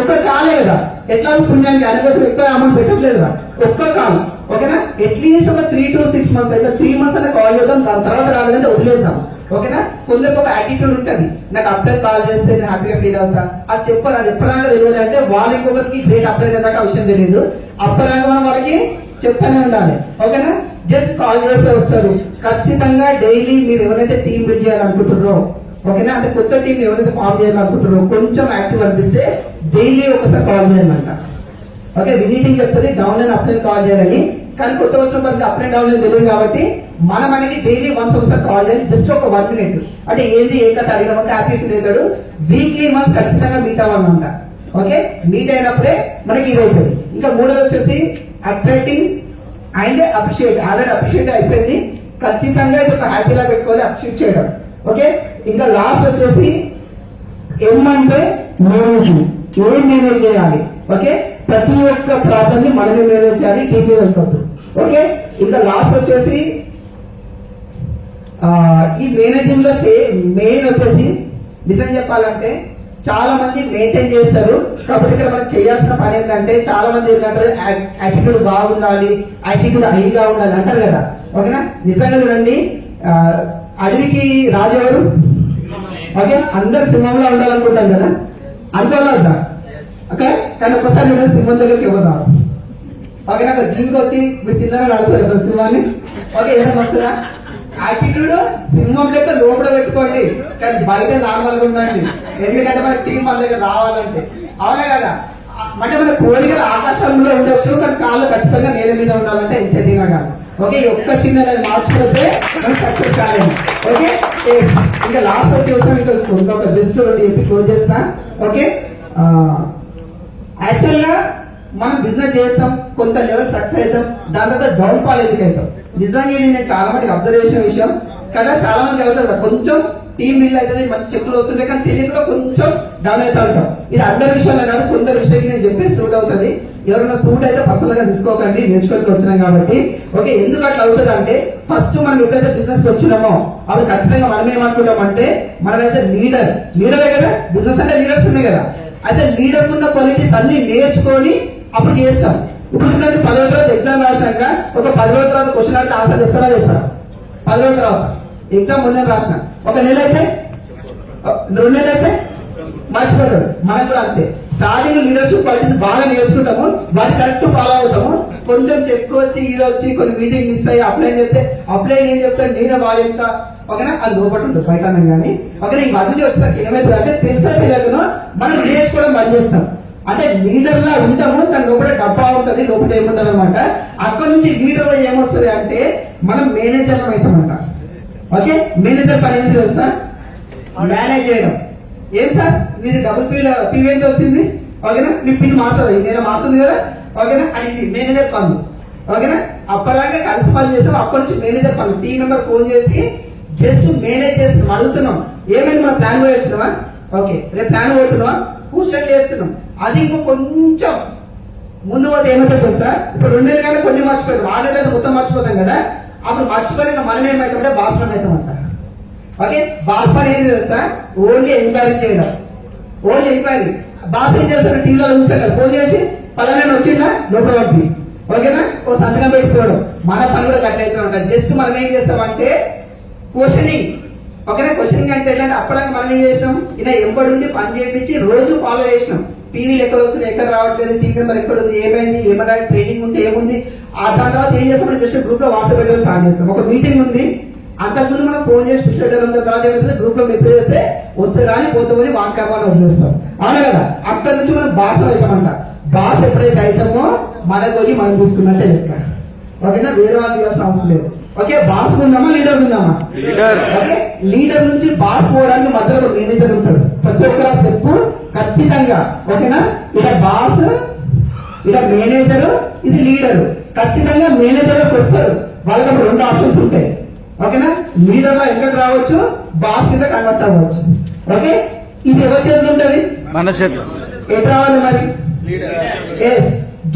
ఒక్క కాలే కదా, ఎట్లా పుణ్యానికి దానికోసం ఎక్కువ అమౌంట్ పెట్టట్లేదు కదా, ఒక్క కాల్. ఓకేనా? అట్లీస్ట్ ఒక 3 to 6 months అయితే 3 months అనే కాల్ చేద్దాం, దాని తర్వాత రాలేదంటే వదిలేద్దాం. ఓకేనా? కొందరికి ఒక యాటిట్యూడ్ ఉంటుంది, నాకు అప్లై కాల్ చేస్తే నేను హ్యాపీగా ఫీల్ అవుతా. అది చెప్పారు, అది ఎప్పటిదాకా తెలియదు అంటే వాళ్ళు ఇంకొకరికి గ్రేట్ అప్లై చేద్దాక ఆ విషయం తెలియదు. అప్పటిదాకా మనం వాళ్ళకి చెప్తానే ఉండాలి. ఓకేనా? జస్ట్ కాల్ చేస్తే వస్తారు. ఖచ్చితంగా డైలీ మీరు ఎవరైతే టీం బిల్డ్ చేయాలనుకుంటున్నారో, ఓకేనా, అంటే కొత్త టీం ఎవరైతే ఫామ్ చేయాలనుకుంటున్నారో కొంచెం యాక్టివ్ అనిపిస్తే డైలీ ఒకసారి కాల్ చేయాలంట. ఓకే, వినీటింగ్ చెప్తుంది డౌన్లైన్ అప్లైన్ కాల్ చేయాలని. కానీ కొత్త వచ్చిన మనకి అప్లైన్ డౌన్లైన్ తెలియదు కాబట్టి మనం అనేది డైలీ వన్స్ ఒకసారి కాల్ చేయాలి, జస్ట్ ఒక 1 minute. అంటే ఏంది ఏ కథ అడిగినామంటే హ్యాపీ ఫీల్ అవుతాడు. వీక్లీ వన్స్ ఖచ్చితంగా మీట్ అవ్వాలన్నమాట. ఓకే, మీట్ అయినప్పుడే మనకి ఇది అవుతుంది. ఇంకా మూడోది వచ్చేసి attracting and appreciate. Already appreciate అయిపోయింది, ఖచ్చితంగా ఇది ఒక హ్యాపీలా పెట్టుకోవాలి, అప్రిషియేట్ చేయడం. ఓకే, ఇంకా లాస్ట్ వచ్చేసి ఏమంటే మేనేజింగ్. ఏం మేనేజ్ చేయాలి? ఓకే, ప్రతి ఒక్క ప్రాబ్లమ్ ని మనమే మేనేజ్ చేయాలి, టీమ్ వెళ్తుంది. ఓకే, ఇంకా లాస్ట్ వచ్చేసి ఈ మేనేజింగ్ లో మెయిన్ వచ్చేసి నిజం చెప్పాలంటే చాలా మంది మెయింటైన్ చేస్తారు. కాకపోతే ఇక్కడ మనం చేయాల్సిన పని ఏంటంటే చాలా మంది ఏంటంటే యాటిట్యూడ్ బాగుండాలి, యాటిట్యూడ్ హైగా ఉండాలి అంటారు కదా. ఓకేనా? నిజంగా చూడండి, అడవికి రాజు ఎవరు? ఓకే, అందరు సింహంలో ఉండాలనుకుంటాం కదా, అనుకోవాలంట. ఓకే, కానీ ఒక్కసారి మీరు సింహం దగ్గరికి ఎవరు రాదు. ఓకే, నాకు జిమ్కి వచ్చి మీరు తిన్నారని అడుగుతారు కదా సింహాన్ని. ఓకే, ఏదైనా వస్తుందా? యాటిట్యూడ్ సింహం లెక్క లోపల పెట్టుకోండి, కానీ బయట నార్మల్ గా ఉండండి. ఎందుకంటే మన టీం మన దగ్గర రావాలంటే, అవునా కదా? అంటే మన కోరికలు ఆకాశంలో ఉండొచ్చు, కానీ కాళ్ళు ఖచ్చితంగా నేల మీద ఉండాలంటే ఇంత దిగగా. ఓకే, ఈ ఒక్క చిన్న మార్చుకుంటే మనం సక్సెస్ కాలేదు. ఓకే, ఇంకా లాస్ట్ వచ్చేసాం, ఇంకొక జస్ట్ చెప్పి క్లోజ్ చేస్తా. ఓకే, యాక్చువల్ గా మనం బిజినెస్ చేస్తాం, కొంత లెవెల్ సక్సెస్ అవుతాం, దాని తర్వాత డౌన్ ఫాల్ ఎందుకు అవుతాం. నిజంగా నేను చాలా మంది అబ్జర్వేషన్ విషయం కదా, చాలా మంది అవుతారు కొంచెం టీమ్ బిల్ అవుతుంది, మంచి చెప్పులు వస్తుంటాయి, కానీ తెలియకుండా కొంచెం డౌన్ అవుతా ఉంటాం. ఇది అందరి విషయంలో కాదు, కొందరు విషయానికి నేను చెప్పే సూట్ అవుతుంది. ఎవరైనా సూట్ అయితే పర్సనల్ గా తీసుకోకండి, నేర్చుకోవడానికి వచ్చినాం కాబట్టి. ఓకే, ఎందుకు అట్లా అవుతుంది అంటే, ఫస్ట్ మనం ఎప్పుడైతే బిజినెస్ కి వచ్చినామో అప్పుడు ఖచ్చితంగా మనం ఏమనుకుంటామంటే, మనమైతే లీడరే కదా, బిజినెస్ అంటే లీడర్స్ ఉన్నాయి కదా. అయితే లీడర్ ఉన్న క్వాలిటీస్ అన్ని నేర్చుకొని అప్పుడు చేస్తాం. ఇప్పుడు 10 రోజుల తర్వాత ఎగ్జామ్ రాసినాక ఒక 10 రోజుల తర్వాత క్వశ్చన్ అంటే ఆన్సర్ చెప్తారా? 10 రోజుల తర్వాత ఎగ్జామ్ ముందే రాసిన, ఒక నెల అయితే 2 నెలలు అయితే మర్చిపోతాడు. మనం కూడా అంతే, స్టార్టింగ్ లీడర్షిప్ క్వాలిటీస్ బాగా నేర్చుకుంటాము, వాటి కరెక్ట్ ఫాలో అవుతాము. కొంచెం చెక్ వచ్చి ఇది వచ్చి కొన్ని మీటింగ్ మిస్ అయ్యి అప్లైన్ చేస్తే అప్లైన్ ఏం చెప్తాను నేనే బాగా చెప్తా. ఓకేనా, అది లోపల ఉంటుంది బయట కానీ. ఓకేనా, ఈ మధ్య వచ్చేసరికి ఏమైతుంది అంటే, తెలుసా తెలియకుండా మనం నేర్చుకోవడం బంద్ చేస్తాం. అంటే లీడర్ లా ఉంటాము, కానీ లోపల డబ్బా ఉంటుంది, లోపల ఏముంటుంది అనమాట. అక్కడ నుంచి లీడర్ ఏమొస్తుంది అంటే, మనం మేనేజర్ అవుతామంట. ఓకే, మేనేజర్ పని ఏంటి తెలుసా? మేనేజ్ చేయడం. ఏం సార్ మీది డబుల్ పీవీ వచ్చింది? ఓకేనా, మీ పిన్ మారుతుంది, నేను మారుతుంది కదా. ఓకేనా, అది మేనేజర్ పనులు. ఓకేనా, అప్పటిదాకా కలిసి పని చేస్తాం, అప్పటి నుంచి మేనేజర్ పనులు. టీం మెంబర్ ఫోన్ చేసి జస్ట్ మేనేజ్ చేస్తున్నాం, అడుగుతున్నాం ఏమైంది మన ప్లాన్ పోయి వచ్చినావా, ఓకే రేపు ప్లాన్ పోతున్నావా, క్వశ్చన్ చేస్తున్నాం. అది ఇంకో కొంచెం ముందు పోతే ఏమంటే తెలుసా, ఇప్పుడు 2 నెలలు కానీ కొన్ని మర్చిపోతాం, 6 నెలలు మొత్తం మర్చిపోతాం కదా. అప్పుడు మర్చిపోయిన మనం ఏమవుతామంటే బాస్పన్ అవుతామంట. ఓకే, బాస్పన్ ఏంటి తెలుసా? ఓన్లీ ఎంక్వైరీ చేయడం, ఓన్లీ ఎంక్వైరీ. బాస్ ఏం చేస్తారు, టీవీలో చూస్తారు కదా, ఫోన్ చేసి పలానా వచ్చిందా లోపల పంపి, ఓకేనా, ఓ సంతకం పెట్టుకోవడం. మన పని కూడా కట్ అవుతూ ఉంటాం. జస్ట్ మనం ఏం చేస్తామంటే క్వశ్చనింగ్. ఓకేనా, క్వశ్చనింగ్ అంటే ఏంటంటే, అప్పటికి మనం ఏం చేసినాం, ఇలా ఎంబడి ఉండి పని చేయించి రోజు ఫాలో చేసినాం. టీవీలు ఎక్కడ వస్తుంది, ఎక్కడ రావట్లేదు, టీవీ మెంబర్ ఎక్కడ ఉంది, ఏమైంది, ఏమైనా ట్రైనింగ్ ఉంటే ఏముంది. ఆ దాని తర్వాత ఏం చేస్తామంటే జస్ట్ గ్రూప్ లో వాట్సాప్ పెట్టడం స్టార్ట్ చేస్తాం. ఒక మీటింగ్ ఉంది, అంతకుముందు మనం ఫోన్ చేసి పుష్పడం తర్వాత ఏమైతే గ్రూప్ లో మెసేజ్ చేస్తే వస్తే కానీ పోతామని వాక్యాపాన్ని వదిలేస్తాం. అవునా కదా, అక్కడ నుంచి మనం బాస్ అవుతామంట. బాస్ ఎప్పుడైతే అవుతామో మనకు పోయి మనం తీసుకున్నట్టే లెక్క. ఓకేనా, వేరే వాళ్ళు తీయాల్సిన అవసరం లేదు. ఓకే, బాస్ ఉందామా లీడర్ ఉందామా? ఓకే, లీడర్ నుంచి బాస్ పోవడానికి మధ్యలో మేనేజర్ ఉంటాడు. ప్రతి ఒక్కరు స్టెప్ ఖచ్చితంగా. ఓకేనా, ఇలా బాస్, ఇలా మేనేజర్, ఇది లీడర్. ఖచ్చితంగా మేనేజర్ వస్తారు, వాళ్ళకి 2 ఆప్షన్స్ ఉంటాయి. ఓకేనా, లీడర్ లో ఎక్కడికి రావచ్చు, బాస్ కింద కన్వర్ట్ అవ్వచ్చు. ఓకే, ఇది ఎవరి చేతిలో ఉంటుంది? మన చేతిలో. ఎటు రావాలి మరి?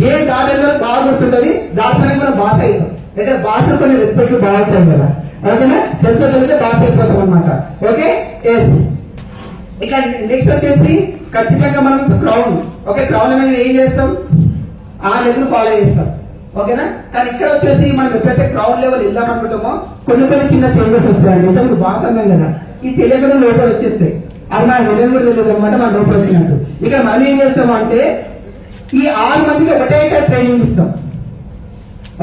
గేమ్ దాటేదో బాగా గుర్తుంటది, దాటిపోయినా కూడా బాస్ అవుతాం. దగ్గర బాస్ కొన్ని రెస్పెక్ట్ బాగుంటాం కదా. ఓకేనా, తెలిసే బాస్ అయిపోతాం అనమాట. ఓకే, ఇక నెక్స్ట్ వచ్చేసి ఖచ్చితంగా మనం క్రౌన్. ఓకే, క్రౌన్ అనేది ఏం చేస్తాం, ఆ లెవెల్ ఫాలో చేస్తాం. ఓకేనా, కానీ ఇక్కడ వచ్చేసి మనం ఎప్పుడైతే క్రౌన్ లెవెల్ వెళ్దామనుకుంటామో కొన్ని చిన్న చేంజెస్ వస్తాయండి. ఇంతకు బాస్ అన్నాం కదా, ఈ తెలియకుండా లోపల వచ్చేస్తాయి. అది మన తెలియని కూడా తెలియదు అనమాట, మన లోపల వచ్చినట్టు. ఇక్కడ మనం ఏం చేస్తాం అంటే, ఈ 6 మందికి ఒకటే ట్రైనింగ్ ఇస్తాం.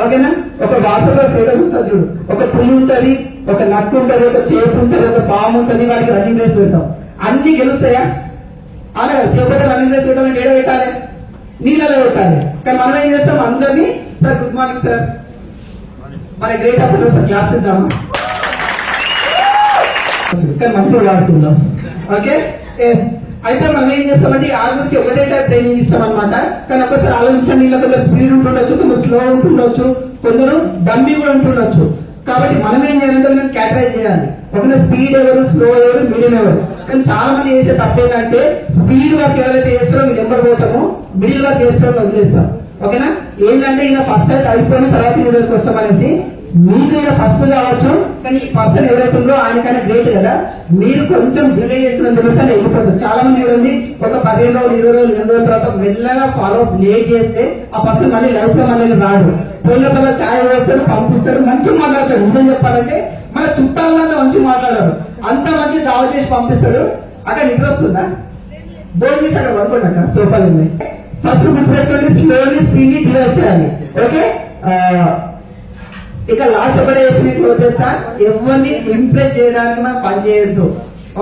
ఓకేనా, ఒక వాసనలో స్టేటస్ ఉంటుంది చూడు, ఒక పులి ఉంటది, ఒక నక్కు ఉంటది, ఒక చేపు ఉంటది, ఒక పాము ఉంటది, వాటికి రన్నింగ్ రేస్ పెడతాం. అన్ని గెలుస్తాయా? అలా చేపట్టే రన్నింగ్ రేస్ పెట్టాలని ఏడ పెట్టాలి, నీళ్ళలో పెట్టాలి. కానీ మనం ఏం చేస్తాం, అందరినీ సార్ గుడ్ మార్నింగ్ సార్, మన గ్రేట్ అప్పుడు సార్ క్లాస్ ఇద్దామా, కానీ మంచిగా వాడుకుందాం. ఓకే, అయితే మనం ఏం చేస్తామంటే 6 ఒకటే టైప్ ట్రైనింగ్ ఇస్తాం అనమాట. కానీ ఒకసారి ఆలోచించండి, వీళ్ళ కొందరు స్పీడ్ ఉంటుండొచ్చు, కొందరు స్లో ఉంటుండొచ్చు, కొందరు డమ్మీ కూడా ఉంటుండొచ్చు. కాబట్టి మనం ఏం చేయాలంటే క్యాటరైజ్ చేయాలి. ఒకవేళ స్పీడ్ ఎవరు, స్లో ఎవరు, మీడియం ఎవరు. కానీ చాలా మంది చేసే తప్పు ఏంటంటే, స్పీడ్ వర్క్ ఎవరైతే చేస్తారో వీళ్ళు ఎంబర్ పోతాము, మిడిల్ వర్క్ చేస్తారో వదిలేస్తాం. ఓకేనా, ఏంటంటే ఈయన ఫస్ట్ అయితే అయిపోయిన తర్వాత వీడియోకి వస్తాం అనేసి. మీకు ఈయన ఫస్ట్ కావచ్చు, కానీ ఈ పర్సన్ ఎవరైతే ఉందో ఆయనకైనా గ్రేట్ కదా. మీరు కొంచెం డిలే చేసిన తెలుసా వెళ్ళిపోతారు. చాలా మంది ఎవరండి, ఒక 15 రోజులు, 20 రోజులు, 2 రోజుల తర్వాత మెల్లగా ఫాలో అప్ లేట్ చేస్తే ఆ పర్సన్ మళ్ళీ లైఫ్ లో మళ్ళీ రాడు. పోయినప్పుడు ఛాయ్ వేస్తాడు, పంపిస్తాడు, మంచిగా మాట్లాడతాడు. నిజం చెప్పాలంటే మన చుట్టాలంతా మంచిగా మాట్లాడారు, అంత మంచి దావ చేసి పంపిస్తాడు. అక్కడ నిద్ర వస్తుందా? బోల్ చేసి అక్కడ పడుకోండి, అక్కడ సోఫాలు ఉన్నాయి. ఫస్ట్ గుర్తుపెట్టుకోండి, స్లోలీ స్పీడ్ని డివైడ్ చేయాలి. ఓకే, ఇక లాస్ట్ ఒకటే క్లోజ్ చేస్తా, ఎవరిని ఇంప్రెస్ చేయడానికి మనం పని చేయొద్దు.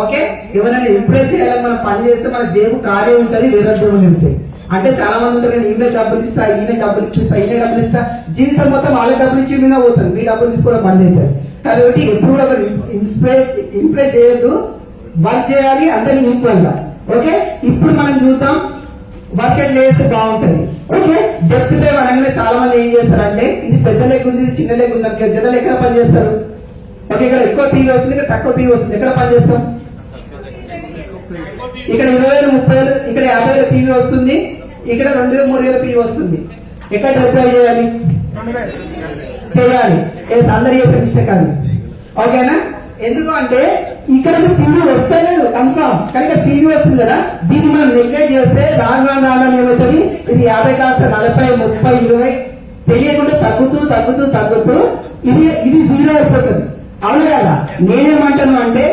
ఓకే, ఎవరైనా ఇంప్రెస్ చేయాలని మనం పని చేస్తే మన జేబు ఖాళీ ఉంటుంది, వేరే జేబులు నింపుతాయి. అంటే చాలా మంది ఉంటారు, నేను ఈమె డబ్బులు ఇస్తా, ఈయన డబ్బులు ఇస్తా, ఈయన డబ్బులు ఇస్తా, జీవితం మొత్తం వాళ్ళ డబ్బులు ఇచ్చి మీద పోతుంది, మీ డబ్బులు తీసుకోవడం బంద్ అవుతుంది. కాబట్టి ఎప్పుడు కూడా ఒకరు ఇంప్రెస్ చేయొద్దు, వర్క్ చేయాలి అందరినీ ఈక్వల్ గా. ఓకే, ఇప్పుడు మనం చూద్దాం వర్క్ ఎట్లా చేస్తే బాగుంటది. ఓకే, డెప్త్ టైం అనగానే చాలా మంది ఏం చేస్తారంటే ఇది పెద్ద లెగ్ ఉంది, ఇది చిన్న లెగ్ ఉంది అంటే జనరల్ ఎక్కడ పని చేస్తారు? ఓకే, ఇక్కడ ఎక్కువ టీవీ వస్తుంది, ఇక్కడ తక్కువ టీవీ వస్తుంది, ఎక్కడ పని చేస్తాం? ఇక్కడ 20,000 30,000 ఇక్కడ 50,000 టీవీ వస్తుంది, ఇక్కడ 2,000 3,000 టీవీ వస్తుంది. ఎక్కడ డిప్లాయ్ చేయాలి? చేయాలి. అందరు చేసే మిస్టేక్ అది. ఓకేనా? ఎందుకు అంటే ఇక్కడ టీవీ వస్తలేదు కన్ఫామ్, కానీ ఇక్కడ టీవీ వస్తుంది కదా, దీన్ని మనం నెగ్లెక్ట్ చేస్తే రాను ఏమవుతుంది, ఇది 50 కాస్త 40 30 20 తెలియకుండా తగ్గుతూ తగ్గుతూ తగ్గుతూ ఇది 0 అయిపోతుంది. అవును కదా? నేనేమంటాను అంటే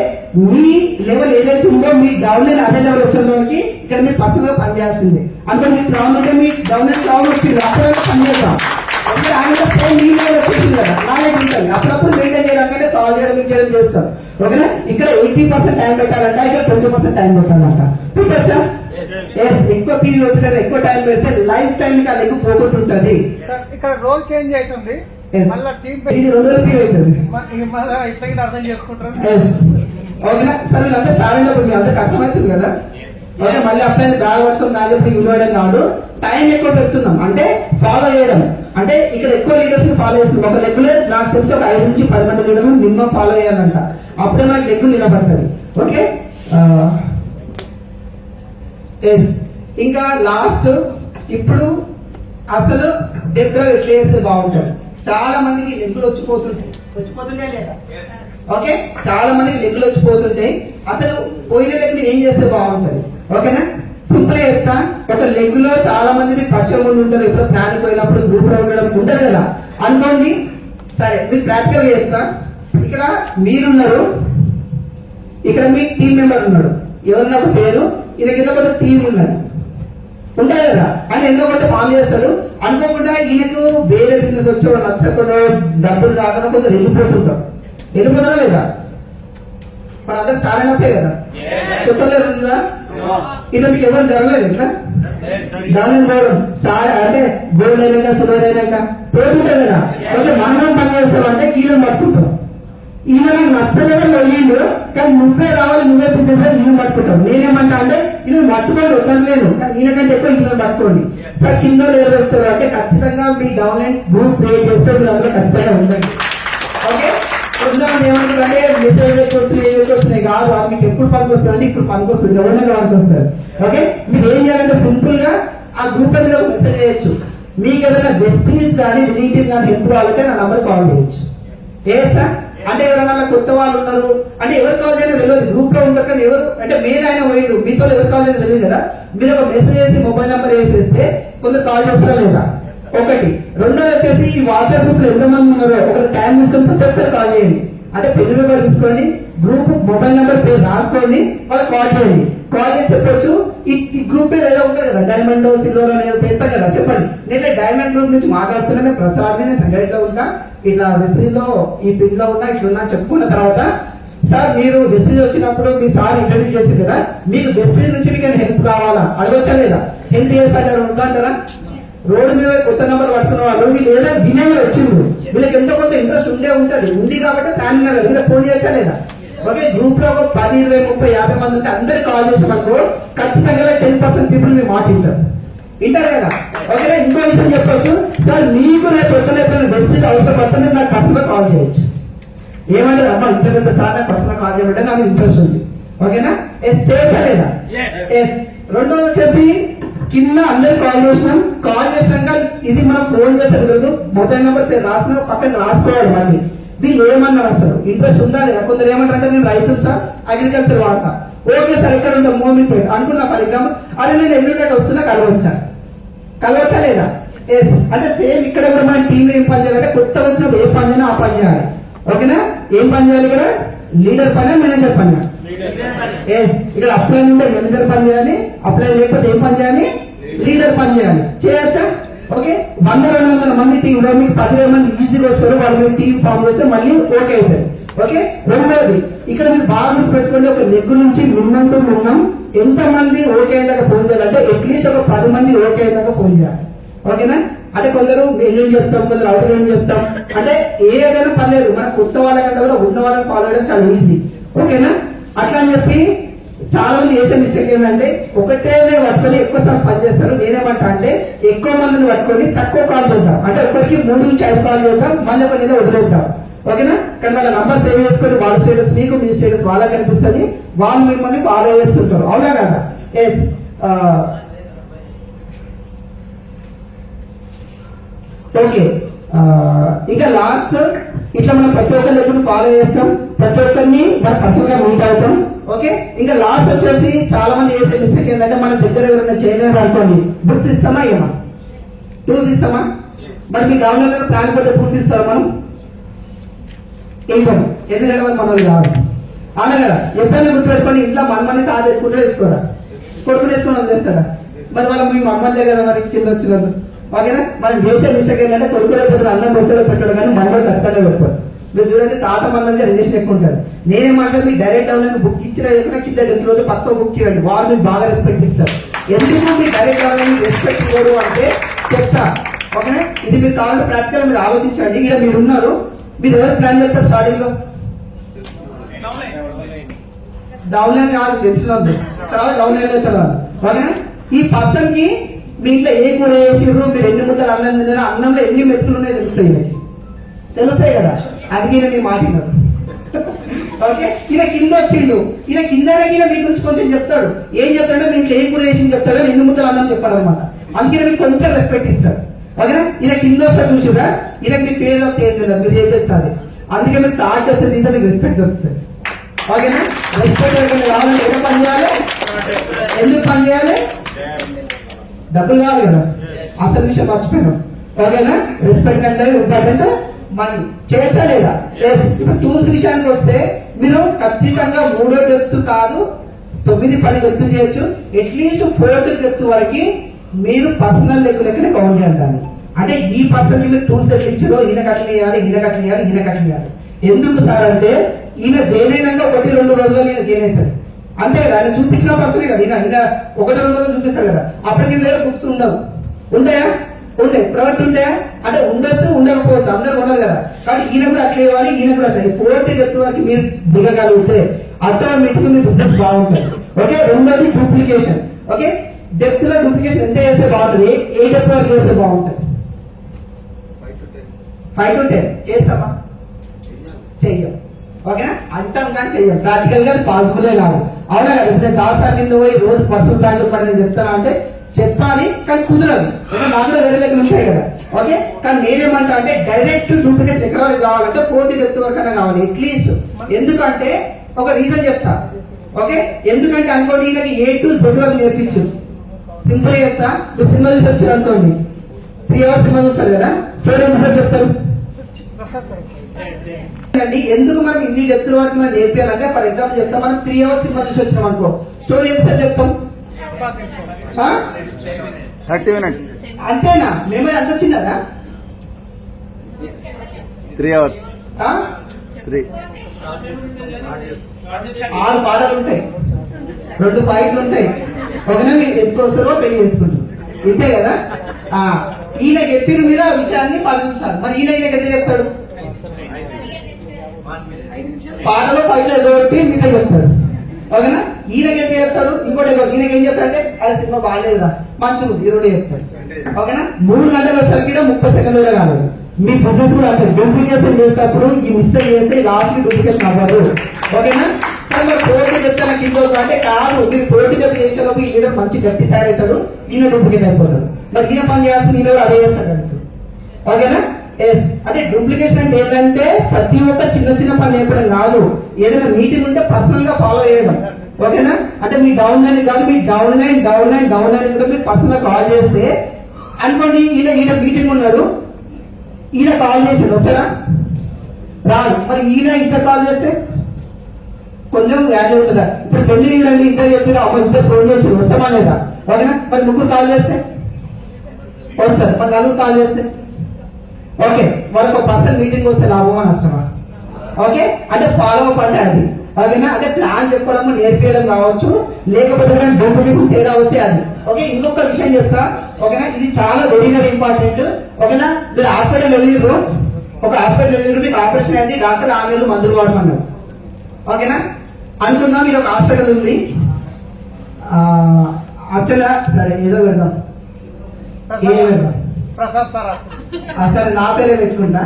మీ లెవెల్ ఏదైతే ఉందో మీ డౌన్ లైన్ అదే లెవెల్ వచ్చేదానికి ఇక్కడ మీరు పర్సనల్ గా పనిచేయాల్సిందే. అంటే మీకు డౌన్ ఉంటే మీ డౌన్ లైన్ డౌన్ వచ్చింది, అప్పుడే పనిచేస్తాం. మీ లెవెల్ వచ్చేసింది కదా, నాలెడ్జ్ ఉంటుంది, అప్పుడప్పుడు మెయింటైన్ చేయడానికి కాల్ చేయడం చేస్తాం. ఓకేనా? ఇక్కడ 80% టైం పెట్టాలంట, ఇక్కడ 20% టైం పెట్టాలంట. పెట్టచ్చా? ఎక్కువ పీవీ వచ్చేది ఎక్కువ టైం పెడితే లైఫ్ టైం కి అది ఎక్కువ పోగొట్టుంటది. ఇక్కడ రోల్ చేంజ్ అవుతుంది, ఇది 2 పీవీ అవుతుంది. అర్థం చేసుకుంటారు. ఓకేనా? సరే అంటే స్టార్టింగ్ అప్పుడు మీ అందరికి అర్థమవుతుంది కదా. ఓకే, మళ్ళీ అప్లై బాగా పడుతుంది నాలుగు ఇవ్వడం కాదు, టైం ఎక్కువ పెడుతున్నాం అంటే ఫాలో చేయడం. అంటే ఇక్కడ ఎక్కువ లీడర్స్ ని ఫాలో చేస్తున్నాం. ఒక లెగ్గులే నాకు తెలిసి ఒక 5 నుంచి 10 మంది లీడర్లు మినిమం ఫాలో చేయాలంట, అప్పుడే మనకి లెగ్గు నిలబడుతుంది. ఓకే, ఇంకా లాస్ట్ ఇప్పుడు అసలు డెబ్లో ఎట్లా చేస్తే బాగుంటుంది. చాలా మందికి లెగ్గులు వచ్చిపోతుంటాయి లేదా? ఓకే, చాలా మందికి లెగ్గులు వచ్చిపోతుంటాయి. అసలు పోయిన లెగ్ ఏం చేస్తే బాగుంటుంది? ఓకేనా? సింపుల్ గా చెప్తా, ఒక లెగ్ లో చాలా మంది మీకు పరిచయం ఉండి ఉంటారు, ఎప్పుడు ప్లాన్ పోయినప్పుడు గ్రూప్ లో ఉండడం ఉంటుంది కదా అనుకోండి. సరే, మీకు ప్రాక్టికల్ గా చెప్తా. ఇక్కడ మీరున్నారు, ఇక్కడ మీ టీం మెంబర్ ఉన్నాడు, ఎవరన్నా ఒక పేరు, ఈయన కింద కొంత టీం ఉన్నది ఉంటాయి కదా, అని ఎన్నో కొంత ఫామ్ చేస్తాడు. అనుకోకుండా ఈయనకు వేరే బిజినెస్ వచ్చో నచ్చకుండా డబ్బులు రాకుండా కొంత వెళ్ళిపోతుంటాం. వెళ్ళిపోతారా లేదా? మన అందరూ స్టార్ అయినప్పుడే కదా చూస్తలేరు. ఇలా మీకు ఎవరు జరగలేదు ఇట్లా దాని స్టార్ అంటే గోల్డ్ అయినాక సిల్వర్ అయినాక పోతుంటారు కదా. కొంచెం మనం పని చేస్తామంటే ఈయన పట్టుకుంటాం. ఈయన నాకు నచ్చలేదు వెళ్ళిండు, కానీ నువ్వే రావాలి, నువ్వే బిజినెస్ నేను పట్టుకుంటాం. నేనేమంటా అంటే ఈయన పట్టుకోండి వద్దలేదు, కానీ ఈయన కంటే ఎక్కువ ఈయన పట్టుకోండి. సార్ కింద ఏదో చెప్తారు అంటే ఖచ్చితంగా మీ డౌన్ లైన్ గ్రూప్ క్రియేట్ చేస్తే మీరు అందరూ ఖచ్చితంగా ఉండండి. ఓకే, కొంతమంది ఏమంటారంటే మెసేజ్ వస్తున్నాయి కాదు, మీకు ఎప్పుడు పనికి వస్తుంది అంటే ఇప్పుడు పనికి వస్తుంది, ఎవరైనా పనికి వస్తారు. ఓకే, మీరు ఏం చేయాలంటే సింపుల్ గా ఆ గ్రూప్ మీద మెసేజ్ చేయొచ్చు. మీకు ఏదైనా వెస్టీస్ కానీ వినింగ్ కానీ హెల్ప్ కావాలంటే నా నంబర్ కాల్ చేయొచ్చు. ఏసా అంటే ఎవరైనా కొత్త వాళ్ళు ఉన్నారు అంటే ఎవరు కాల్ చేయడం తెలియదు, గ్రూప్ లో ఉంటారు కానీ ఎవరు అంటే మెయిన్ ఆయన పోయిండు, మీతో ఎవరు కాల్ చేయడం తెలియదు కదా. మీరు ఒక మెసేజ్ చేసి మొబైల్ నెంబర్ వేసేస్తే కొందరు కాల్ చేస్తారా లేదా? ఒకటి. రెండోది వచ్చేసి ఈ వాట్సాప్ గ్రూప్ లో ఎంతమంది ఉన్నారో ఒకరు టైం తీసుకొని ప్రతి ఒక్కరు కాల్ చేయండి. అంటే పెళ్లి నెంబర్ తీసుకోండి, గ్రూప్ మొబైల్ నెంబర్ పేరు రాసుకోండి, వాళ్ళకి కాల్ చేయండి. కాల్ చేసి చెప్పొచ్చు ఈ గ్రూప్ పేరు ఏదో ఉంటుంది కదా, డైమండ్ సిల్వర్ అనేది పెడతాం కదా, చెప్పండి నేను డైమండ్ గ్రూప్ నుంచి మాట్లాడుతున్నాను, ప్రసాద్ నేను సంఘటనలో ఉన్నా, ఇట్లా వెస్టీలో ఈ పిన్ లో ఉన్నా, ఇట్లున్నా చెప్పుకున్న తర్వాత సార్ మీరు వెస్టీజ్ వచ్చినప్పుడు మీ సార్ ఇంటర్వ్యూ చేసింది కదా, మీకు వెస్టీజ్ నుంచి మీకు హెల్ప్ కావాలా అడగొచ్చా లేదా? హెల్ప్ చేస్తారా ఉందంటారా? రోడ్డు మీద కొత్త నెంబర్ పట్టుకున్న వాళ్ళు వీళ్ళు ఏదో వినయంగా వచ్చిండ్రు, వీళ్ళకి ఎంతో కొంత ఇంట్రెస్ట్ ఉంది కాబట్టి ప్లాన్ ఉన్నారు, ఫోన్ చేయొచ్చా లేదా? ఓకే, గ్రూప్ లో ఒక 10 20 30 50 మంది ఉంటే అందరికి కాల్ చేసామనుకో ఖచ్చితంగా 10% పీపుల్ మీ మాట వింటారు కదా. ఓకేనా? ఇంకో విషయం చెప్పొచ్చు, సార్ మీకు రేపు పొద్దున మెసేజ్ అవసరం పడుతుంది, నాకు పర్సనల్ కాల్ చేయొచ్చు. ఏమంటారు? అమ్మా ఇంత సార్ నాకు పర్సనల్ కాల్ చేయమంటే నాకు ఇంట్రెస్ట్ ఉంది. ఓకేనా? చేయొచ్చా లేదా? రెండోది వచ్చేసి కింద అందరు కాల్ చేసినాక ఇది మనం ఫోన్ చేసేది మొబైల్ నెంబర్ పేరు రాసిన పక్కన రాసుకోవాలి. మళ్ళీ వీళ్ళు ఏమన్నారు అసలు ఇంట్రెస్ట్ ఉందా లేదా? కొందరు ఏమంటారు అంటే నేను రైతు సార్ అగ్రికల్చర్ వాడతా. ఓకే సార్ ఎక్కడ ఉంటా మోమిన్ పేరు అనుకున్నా ఫర్ ఎగ్జాంపుల్, అరే నేను ఎల్లుండి వస్తున్నా కలవచ్చా లేదా? అంటే సేమ్ ఇక్కడ కూడా మన టీం ఏం పని చేయాలంటే కొత్త వచ్చినప్పుడు ఏ పని చేయాలో ఆ పని చేయాలి. ఓకేనా? ఏం పని చేయాలి ఇక్కడ? లీడర్ పని మేనేజర్ పని. ఇక్కడ అప్లై ఉంటే మేనేజర్ పని చేయాలి, అప్లై లేకపోతే ఏం పని చేయాలి? లీడర్ పని చేయాలి. చేయొచ్చా? ఓకే 100-200 మంది టీంలో మీకు 10,000 మంది ఈజీగా వస్తారు, వాళ్ళు మీరు టీం ఫామ్ చేస్తే మళ్ళీ ఓకే అవుతుంది. ఓకే, రెండోది ఇక్కడ మీరు బాగా గుర్తుపెట్టుకోండి, ఒక లెగ్ నుంచి మినిమం టు మినిమం ఎంత మంది ఓకే అయ్యాక ఫోన్ చేయాలంటే అట్లీస్ట్ ఒక 10 మంది ఓకే అయ్యాక ఫోన్ చేయాలి. ఓకేనా, అంటే కొందరు ఎల్లు చెప్తాం, కొందరు అవుట్ ఎల్లు చెప్తాం, అంటే ఏదైనా పర్లేదు, మన కొత్త వాళ్ళకంటే కూడా ఉన్న వాళ్ళని ఫాలో చేయడం చాలా ఈజీ. ఓకేనా, అట్లా అని చెప్పి చాలా మంది చేసే మిస్టేక్ ఏంటంటే ఒకటే పట్టుకొని ఎక్కువసార్లు పని చేస్తారు. నేనేమంటా అంటే ఎక్కువ మందిని పట్టుకొని తక్కువ కాల్ చేద్దాం, అంటే ఒకరికి 3-5 కాల్ చేద్దాం, మళ్ళీ ఒక నెల వదిలేద్దాం. ఓకేనా, కానీ వాళ్ళ నంబర్ సేవ్ చేసుకొని వాళ్ళ స్టేటస్ మీకు, మీ స్టేటస్ వాళ్ళకి కనిపిస్తుంది, వాళ్ళు మిమ్మల్ని ఫాలో చేస్తుంటారు. అవునా కదా? ఎస్. ఓకే, ఇంకా లాస్ట్ ఇట్లా మనం ప్రతి ఒక్కరి దగ్గర ఫాలో చేస్తాం, ప్రతి ఒక్కరిని మన పర్సనల్ గా మీట్ అవుతాం. ఓకే, ఇంకా లాస్ట్ వచ్చేసి చాలా మంది చేసే మిస్టేక్ ఏంటంటే మన దగ్గర ఎవరైనా చేయలేరు అనుకోండి, బుక్స్ ఇస్తామా ఏమా, టూల్స్ ఇస్తామా? మరి మీ డౌన్లోడ్ ప్లాన్ పోతే బుక్స్ ఇస్తారా మనం? ఇవ్వం, ఎందుకంటే వాళ్ళు మనల్ని కాదు. అవునా కదా? ఎప్పుడైనా గుర్తుపెట్టుకోండి, ఇంట్లో మనమని కాదు ఎత్తుకుంటే ఎత్తుకోరా, కొడుకుని ఎత్తుకొని వదిలేస్తారా? మరి వాళ్ళు మీ మమ్మల్నే కదా మరి కింద వచ్చినది. ఓకేనా, మనం చేసే మిస్టేక్ ఏంటంటే కొడుకు లేకపోతే అన్నం పెట్టాడు కానీ మనవాడు కష్టాలే పెడతారు. మీరు చూడండి, తాత మనల్ని రిలేషన్ ఎక్కువ ఉంటారు. నేనేమంటే మీ డైరెక్ట్ ఆన్లైన్ బుక్ ఇచ్చిన కింద ఎత్తు రోజు పక్క బుక్ ఇవ్వండి, వాళ్ళు మీకు బాగా రెస్పెక్ట్ ఇస్తారు. ఎందుకు మీ డైరెక్ట్ ఆన్లైన్ రెస్పెక్ట్ ఇవ్వడు అంటే చెప్తా. ఓకేనా, ఇది మీరు కావాలంటే ప్రాక్టికల్ మీరు ఆలోచించండి. ఇక్కడ మీరు ఉన్నారు, మీరు ఎవరు ప్లాన్ చేస్తారు స్టార్టింగ్ లో? డౌన్లైన్ కాదు, తెలిసిన తర్వాత డౌన్లైన్ చేస్తారు. ఓకేనా, ఈ పర్సన్ కి మీ ఇంట్లో ఏ కూర వేసిర్రు, మీరు ఎన్ని ముద్దలు అన్నం తిన్నారో, అన్నంలో ఎన్ని మెతుకులు ఉన్నాయో తెలుస్తాయి కదా, అది మీ మాటినారు. ఓకే, ఈయన కింద వచ్చిండు, ఈయన కిందనే మీ గురించి కొంచెం చెప్తాడు. ఏం చెప్తాడో మీ ఇంట్లో ఏ కూర వేసి చెప్తాడో, ఎన్ని ముద్దలు అన్నం చెప్పాడు అనమాట. అందుకనే మీకు కొంచెం రెస్పెక్ట్ ఇస్తాడు. ఓకేనా, ఈయన కింద వస్తాడు చూసిరా, ఈయనకి మీ పేరు ఏం తెలియదు, మీరు ఏం చెప్తారు. అందుకే మీరు థాట్ వస్తుంది, ఇంత మీకు రెస్పెక్ట్ దొరుకుతుంది. ఓకేనా, రెస్పెక్ట్ కావాలంటే ఎలా పని చేయాలి, ఎందుకు పని చేయాలి? డబ్బులు కావాలి కదా, అసలు విషయం మర్చిపోయినాం. ఓకేనా, రెస్పెక్ట్ అంటే ఇంపార్టెంట్, మనీ చేస్తా లేదా? ఇప్పుడు టూల్స్ విషయానికి వస్తే మీరు ఖచ్చితంగా 3వ డెప్త్ కాదు 9-10 డెప్త్ చేయొచ్చు. అట్లీస్ట్ 4th డెప్త్ వరకు మీరు పర్సనల్ లెక్కలెక్కనే కౌంట్ చేయాలి. అంటే ఈ పర్సన్ మీరు టూల్స్ ఎట్లా ఇచ్చారో, ఈయన కట్ల చేయాలి, ఈయన కట్ల చేయాలి, ఈయన కట్ల చేయాలి. ఎందుకు సార్ అంటే ఈయన జైన్ అయినాక 1-2 రోజుల్లో ఈయన జైన్ అవుతాడు. అంతే కదా, ఆయన చూపించిన పర్సనే కదా, ఈయన 1-2 రోజులు చూపిస్తారు కదా, అప్పటికి వేరే బుక్స్ ఉండవు. ఉంటాయా? ఉండే. ప్రైవేట్ ఉంటాయా అంటే ఉండొచ్చు, ఉండకపోవచ్చు, అందరు ఉండరు కదా. కాబట్టి ఈయన కూడా అట్లా ఇవ్వాలి, ఈయన కూడా అట్లా. 4th డెప్త్ వరకు మీరు దిగగలిగితే ఆటోమేటిక్ మీ బిజినెస్ బాగుంటుంది. ఓకే, రెండోది డూప్లికేషన్. ఓకే, డెప్త్ లో డూప్లికేషన్ ఎంత చేస్తే బాగుంటుంది, ఏ డెప్త్ వరకు చేస్తే బాగుంటుంది? 5 to 10 చేస్తామా? చెయ్యం. ఓకేనా, అంటాం కానీ చెయ్యం. ప్రాక్టికల్ గా అది పాసిబులే కాదు. అవునా కదా? ఇప్పుడు నేను దాస్తాను కింద పోయి రోజు పర్సనల్ ప్లాన్ చెప్పండి నేను చెప్తానా అంటే చెప్పాలి, కానీ కుదరదు. నాకు కూడా వేరే లెక్కలు ఉంటాయి కదా. ఓకే, కానీ నేనేమంటా అంటే డైరెక్ట్ డూప్లికేషన్ ఎక్కడ వరకు కావాలంటే 4th డెప్త్ వరకు కావాలి అట్లీస్ట్. ఎందుకంటే ఒక రీజన్ చెప్తా. ఓకే, ఎందుకంటే అనుకోండి ఈయనకి A to Z వరకు నేర్పించు. సింపుల్ చెప్తా, మీరు సినిమా చూసి వచ్చారు అనుకోండి, 3 hours సినిమా చూస్తారు కదా, స్టోరీ ఎంత చెప్తారు? ఎందుకు మనం ఇన్ని డెప్త్ వరకు మనం నేర్పారంటే, ఫర్ ఎగ్జాంపుల్ చెప్తాం, మనం 3 hours సినిమా చూసి వచ్చినాం అనుకో, స్టోరీ ఎంత చెప్తాం? 30 minutes. అంతేనా? మెమరీ అంత వచ్చిందా? 3 hours. 3. 6 పాటలు ఉంటాయి, 2 ఫైట్లు ఉంటాయి. ఒకనే మీరు ఎందుకు వస్తారో పెళ్లి చేసుకుంటారు, ఇంతే కదా. ఈయన చెప్పిన మీద ఆ విషయాన్ని 10 నిమిషాలు. మరి ఈయనకి ఎంత చెప్తాడు? పాటలో ఫైట్లు ఎదగొట్టి మీద చెప్తాడు. ఓకేనా, ఈయనకి ఎంత చెప్తాడు? ఇంకోటి ఈయనకి ఏం చెప్తాడంటే అది సినిమా బాగాలేదురా, మంచిగా ఈరోజు చెప్తాడు. ఓకేనా, 3 గంటలు వచ్చేసరికి 30 సెకండ్లు కూడా కాదు. మీ బిజినెస్ కూడా అసలు డూప్లికేషన్ చేసేటప్పుడు ఈ మిస్టేక్ చేస్తే లాస్ట్ డూప్లికేషన్ అవ్వదు. ఓకేనా, సార్ మరి 4th చెప్తాను కింద అంటే కాదు, మీరు 4th చెప్తే చేసేటప్పుడు ఈ లీడర్ మంచి గట్టి తయారవుతాడు, ఈయన డూప్లికేట్ అయిపోతాడు. మరి ఈయన పని చేయాల్సింది ఈయన కూడా అదే చేస్తాడు. ఓకేనా, అంటే డూప్లికేషన్ అంటే ఏంటంటే ప్రతి ఒక్క చిన్న పని నేర్పడం కాదు, ఏదైనా మీటింగ్ ఉంటే పర్సనల్ గా ఫాలో చేయడం. ఓకేనా, అంటే మీ డౌన్లైన్ కాదు, మీ డౌన్లైన్ కూడా మీరు పర్సనల్ గా కాల్ చేస్తే అనుకోండి, ఈయన మీటింగ్ ఉన్నాడు, ఈయన కాల్ చేశాడు, వస్తారా? రాడు. మరి ఈయన ఇంకా కాల్ చేస్తే కొంచెం వాల్యూ ఉంటుందా? ఇప్పుడు పెళ్లి ఇద్దరు చెప్పారు, అమ్మ ఇద్దరు ఫోన్ చేసి వస్తామా లేదా? ఓకేనా, మరి 3 కాల్ చేస్తే వస్తారు. మరి నలుగురు కాల్ చేస్తే ఓకే, వాళ్ళకి ఒక పర్సన్ మీటింగ్ వస్తే లాభమా నష్టమా? ఓకే, అంటే ఫాలో అప్ అంటే అది. ఓకేనా, అంటే ప్లాన్ చెప్పడం నేర్పించడం కావచ్చు, లేకపోతే డూప్లికేషన్ తేడా వస్తే అది. ఓకే, ఇంకొక విషయం చెప్తా. ఓకేనా, ఇది చాలా వెరీ వెరీ ఇంపార్టెంట్. ఓకేనా, మీరు హాస్పిటల్ వెళ్ళిర్రు, ఒక హాస్పిటల్ వెళ్ళిర్రు, మీకు ఆపరేషన్ అయింది, డాక్టర్ 6 నెలలు మందులు వాడమన్నారు. ఓకేనా, అనుకున్నా మీరు ఒక హాస్పిటల్ ఉంది, అచ్చలా సరే ఏదో పెడదాం, ఏ పెడదాం, ప్రసాద్ సార్ సరే నా పేరే పెట్టుకుంటా.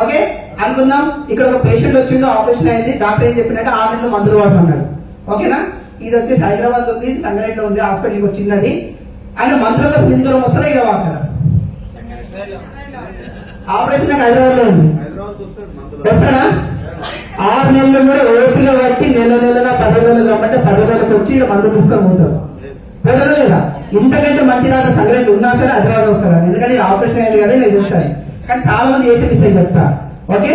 ఓకే, అనుకుందాం ఇక్కడ ఒక పేషెంట్ వచ్చిందో, ఆపరేషన్ అయింది, డాక్టర్ ఏం చెప్పినట్టు 6 నెలలు మందులు వాడమన్నాడు. ఓకేనా, ఇది వచ్చేసి హైదరాబాద్ ఉంది, సంగారెడ్డిలో ఉంది, హాస్పిటల్కి వచ్చింది. ఆయన మందులలో స్లింగరం వస్తారా ఇక్కడ వాడతారా? ఆపరేషన్ హైదరాబాద్ లో ఉంది, వస్తాడా? 6 నెలలు కూడా ఓపిక బట్టి నెల 10 రోజులు రమ్మంటే 10 రోజులకు వచ్చి ఇక్కడ మందు తీసుకొని పోతారు. ప్రజలు లేదా ఇంతకంటే మంచి డాక్టర్ సంగారెడ్డి ఉన్నా సరే హైదరాబాద్ వస్తారు, ఎందుకంటే ఆపరేషన్ అయింది కదా నేను చూస్తాను. కానీ చాలా మంది చేసే విషయం చెప్తా. ఓకే,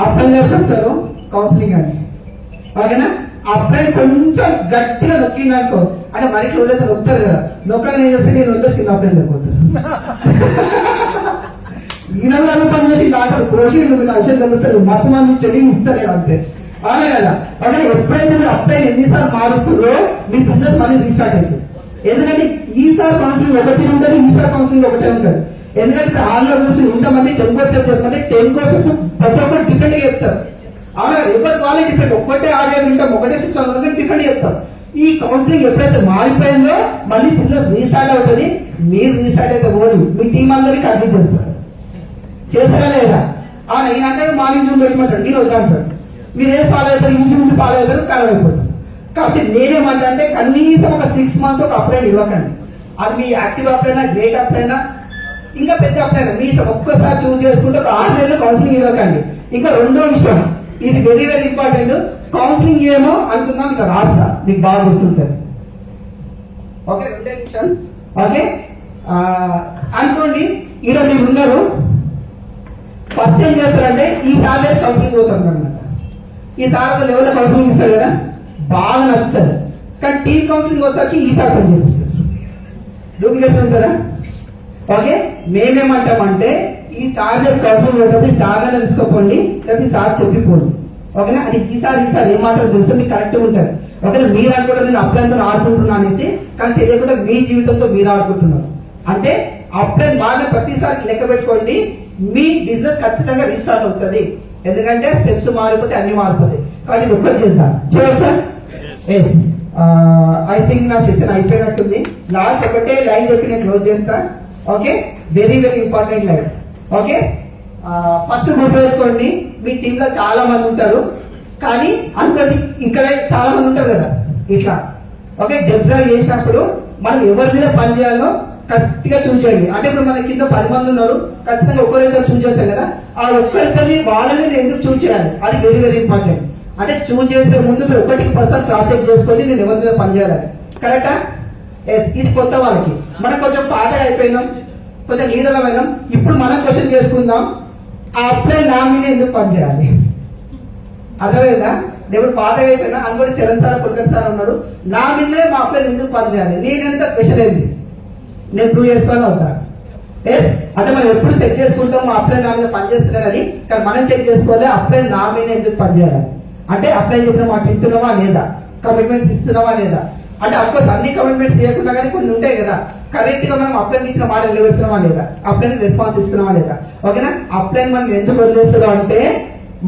అబ్బాయిలు ఎప్పుడు వస్తారు కౌన్సిలింగ్ అని. ఓకేనా, అబ్బాయి కొంచెం గట్టిగా నొక్కింది అనుకో, అంటే మరి క్లోజ్ అయితే నొక్కుతారు కదా, నొక్కని ఏం చేస్తే నేను వదిలేసి అబ్బాయిలు నొక్కుతాను. ఈయన పని చేసి డాక్టర్ కోసి విషయం తెలుస్తారు, మొత్తం మంది చెడి ఇస్తారు అంతే. అవునా కదా? ఓకే, ఎప్పుడైతే మీరు అబ్బాయిని ఎన్నిసార్లు మారుస్తారో మీ బిజినెస్ మళ్ళీ రీస్టార్ట్ అవుతుంది. ఎందుకంటే ఈసారి కౌన్సిలింగ్ ఒకటి ఉంటుంది, ఈసారి కౌన్సిలింగ్ ఒకటే ఉంటుంది. ఎందుకంటే ఇప్పుడు హాల్లో కూర్చొని ఇంతమంది 10 క్వశ్చన్స్ చెప్పమంటే 10 క్వశ్చన్స్ ప్రతి ఒక్కరు డిఫరెంట్ గా చెప్తారు. అవునా, ఎవరి వాళ్ళే డిఫరెంట్, ఒక్కటే ఆడియో వింటాం, ఒకటే సిస్టమ్ డిఫరెంట్ చెప్తాం. ఈ కౌన్సిలింగ్ ఎప్పుడైతే మారిపోయిందో మళ్ళీ బిజినెస్ రీస్టార్ట్ అవుతుంది. మీరు రీస్టార్ట్ అయితే ఓడి మీ టీం అందరికీ కంప్లీట్ చేస్తారు. చేస్తారా లేదా? అవునా, ఈయన అంటాడు మార్నింగ్ జూమ్ పెట్టమంటాడు, ఈయన వద్దంటాడు. మీరు ఏం ఫాలో అవుతారు, ఈజీ ఉండి ఫాలో అవుతారు, ఖరాబ్ అయిపోతారు. కాబట్టి నేనేమంటా అంటే కనీసం ఒక 6 months ఒక అప్లైన్ ఇవ్వకండి. అది మీ యాక్టివ్ అప్లైనా, గ్రేట్ అప్లైనా, ఇంకా పెద్ద అప్లైనా, మీ ఒక్కసారి చూస్ చేసుకుంటే ఒక 6 నెలలు కౌన్సిలింగ్ ఇవ్వకండి. ఇంకా రెండో విషయం, ఇది వెరీ వెరీ ఇంపార్టెంట్. కౌన్సిలింగ్ ఏమో అనుకుందాం, ఇంకా రాస్తా మీకు బాగా గుర్తుంటుంది. ఓకే, రెండే నిమిషం. ఓకే, అనుకోండి ఈరోజు మీరు ఉన్నారు, ఫస్ట్ ఏం చేస్తారంటే ఈసారి కౌన్సిలింగ్ పోతారు అనమాట. ఈసారి ఒక లెవెల్లో కౌన్సిలింగ్ ఇస్తారు కదా, బాగా నచ్చుతుంది. కానీ టీమ్ కౌన్సిలింగ్ వచ్చేసరికి ఈసారి పని చేస్తారు, డూప్లికేషన్ ఉంటారా? ఓకే, మేమేమంటామంటే ఈసారి కౌన్సిలింగ్ పెట్టినప్పుడు ఈసారి తెలుసుకోపోండి, లేదా ఈసారి చెప్పిపోండి. ఓకేనా, అది ఈసారి ఏం మాటలు తెలుసు మీకు కరెక్ట్ ఉంటుంది. ఓకేనా, మీరు అనుకుంటారు నేను అప్లైన్తో ఆడుకుంటున్నా అనేసి, కానీ తెలియకుండా మీ జీవితంతో మీరు ఆడుకుంటున్నారు. అంటే అప్లైన్ బాగా ప్రతిసారి లెక్క పెట్టుకోండి, మీ బిజినెస్ ఖచ్చితంగా రీస్టార్ట్ అవుతుంది. ఎందుకంటే స్టెప్స్ మారిపోతే అన్ని మారిపోతాయి. కాబట్టి ఇది ఒక్కటి చేద్దాం, చేయవచ్చా? ఎస్, ఐ థింక్ నా సెషన్ అయిపోయినట్టుంది. లాస్ట్ ఒకటే లైన్ చెప్పి నేను క్లోజ్ చేస్తా. Okay, very very important line. Okay, first గుర్తుపెట్టుకోండి, మీ టీమ్ లో చాలా మంది ఉంటారు, కానీ అనుకోండి ఇక్కడ చాలా మంది ఉంటారు కదా ఇట్లా. ఓకే, డెలివరీ చేసినప్పుడు మనం ఎవరి మీద పని చేయాలో కరెక్ట్ గా చూస్ చేయండి. అంటే ఇప్పుడు మన కింద 10 మంది ఉన్నారు, ఖచ్చితంగా ఒక్కరిద్దరు చూస్ చేస్తాం కదా, ఆ ఒక్కరిద్దరిని వాళ్ళని నేను ఎందుకు చూస్ చేయాలి, అది వెరీ వెరీ ఇంపార్టెంట్. అంటే చూస్ చేసే ముందు మీరు 1% క్రాస్ చెక్ చేసుకోండి, నేను ఎవరి మీద పని చేయాలని. కరెక్టా? ఎస్, ఇది కొత్త వాళ్ళకి. మనం కొంచెం పాత అయిపోయినాం, కొంచెం నీడలమైనాం. ఇప్పుడు మనం క్వశ్చన్ చేసుకుందాం, ఆ అప్లైన్ నా మీద ఎందుకు పని చేయాలి? అర్థమైందా? నేను పాతగా అయిపోయినా అనుకోని చరణ్ సార్, కుల్కర్ సార్ ఉన్నాడు, నా మీదే మా అప్లైన్ ఎందుకు పని చేయాలి? నేనెంత స్పెషల్ అయింది, నేను ప్రూవ్ చేసుకొని అవుతాను. ఎస్, అంటే మనం ఎప్పుడు చెక్ చేసుకుంటాం మా అప్లైన్ నా మీద పనిచేస్తున్నాడని, కానీ మనం చెక్ చేసుకోవాలి అప్లైన్ నా మీద ఎందుకు పనిచేయాలి. అంటే అప్లైన్ చెప్పిన మాట ఇస్తున్నావా లేదా, కమిట్మెంట్స్ ఇస్తున్నావా లేదా. అంటే అఫ్కోర్స్ అన్ని కమిట్మెంట్స్ చేయకుండా కానీ కొన్ని ఉంటాయి కదా, కరెక్ట్ గా మనం అప్లైన్ ఇచ్చిన మాట నిలబెడుతున్నావా లేదా, అప్లైన్ రెస్పాన్స్ ఇస్తున్నావా లేదా. ఓకేనా, అప్లైన్ మనం ఎందుకు వదిలేస్తున్నాం అంటే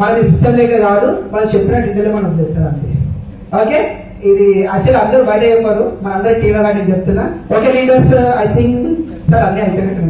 మనకి ఇష్టం లేక కాదు, మనం చెప్పినట్టు ఇంటర్లో మనం వదిలేస్తాం అంతే. ఓకే, ఇది యాక్చువల్లీ అందరూ బయట చెప్పారు, మన అందరూ టీవీ కానీ చెప్తున్నా. Okay leaders, I think sir అన్ని అయిపోయినట్టు.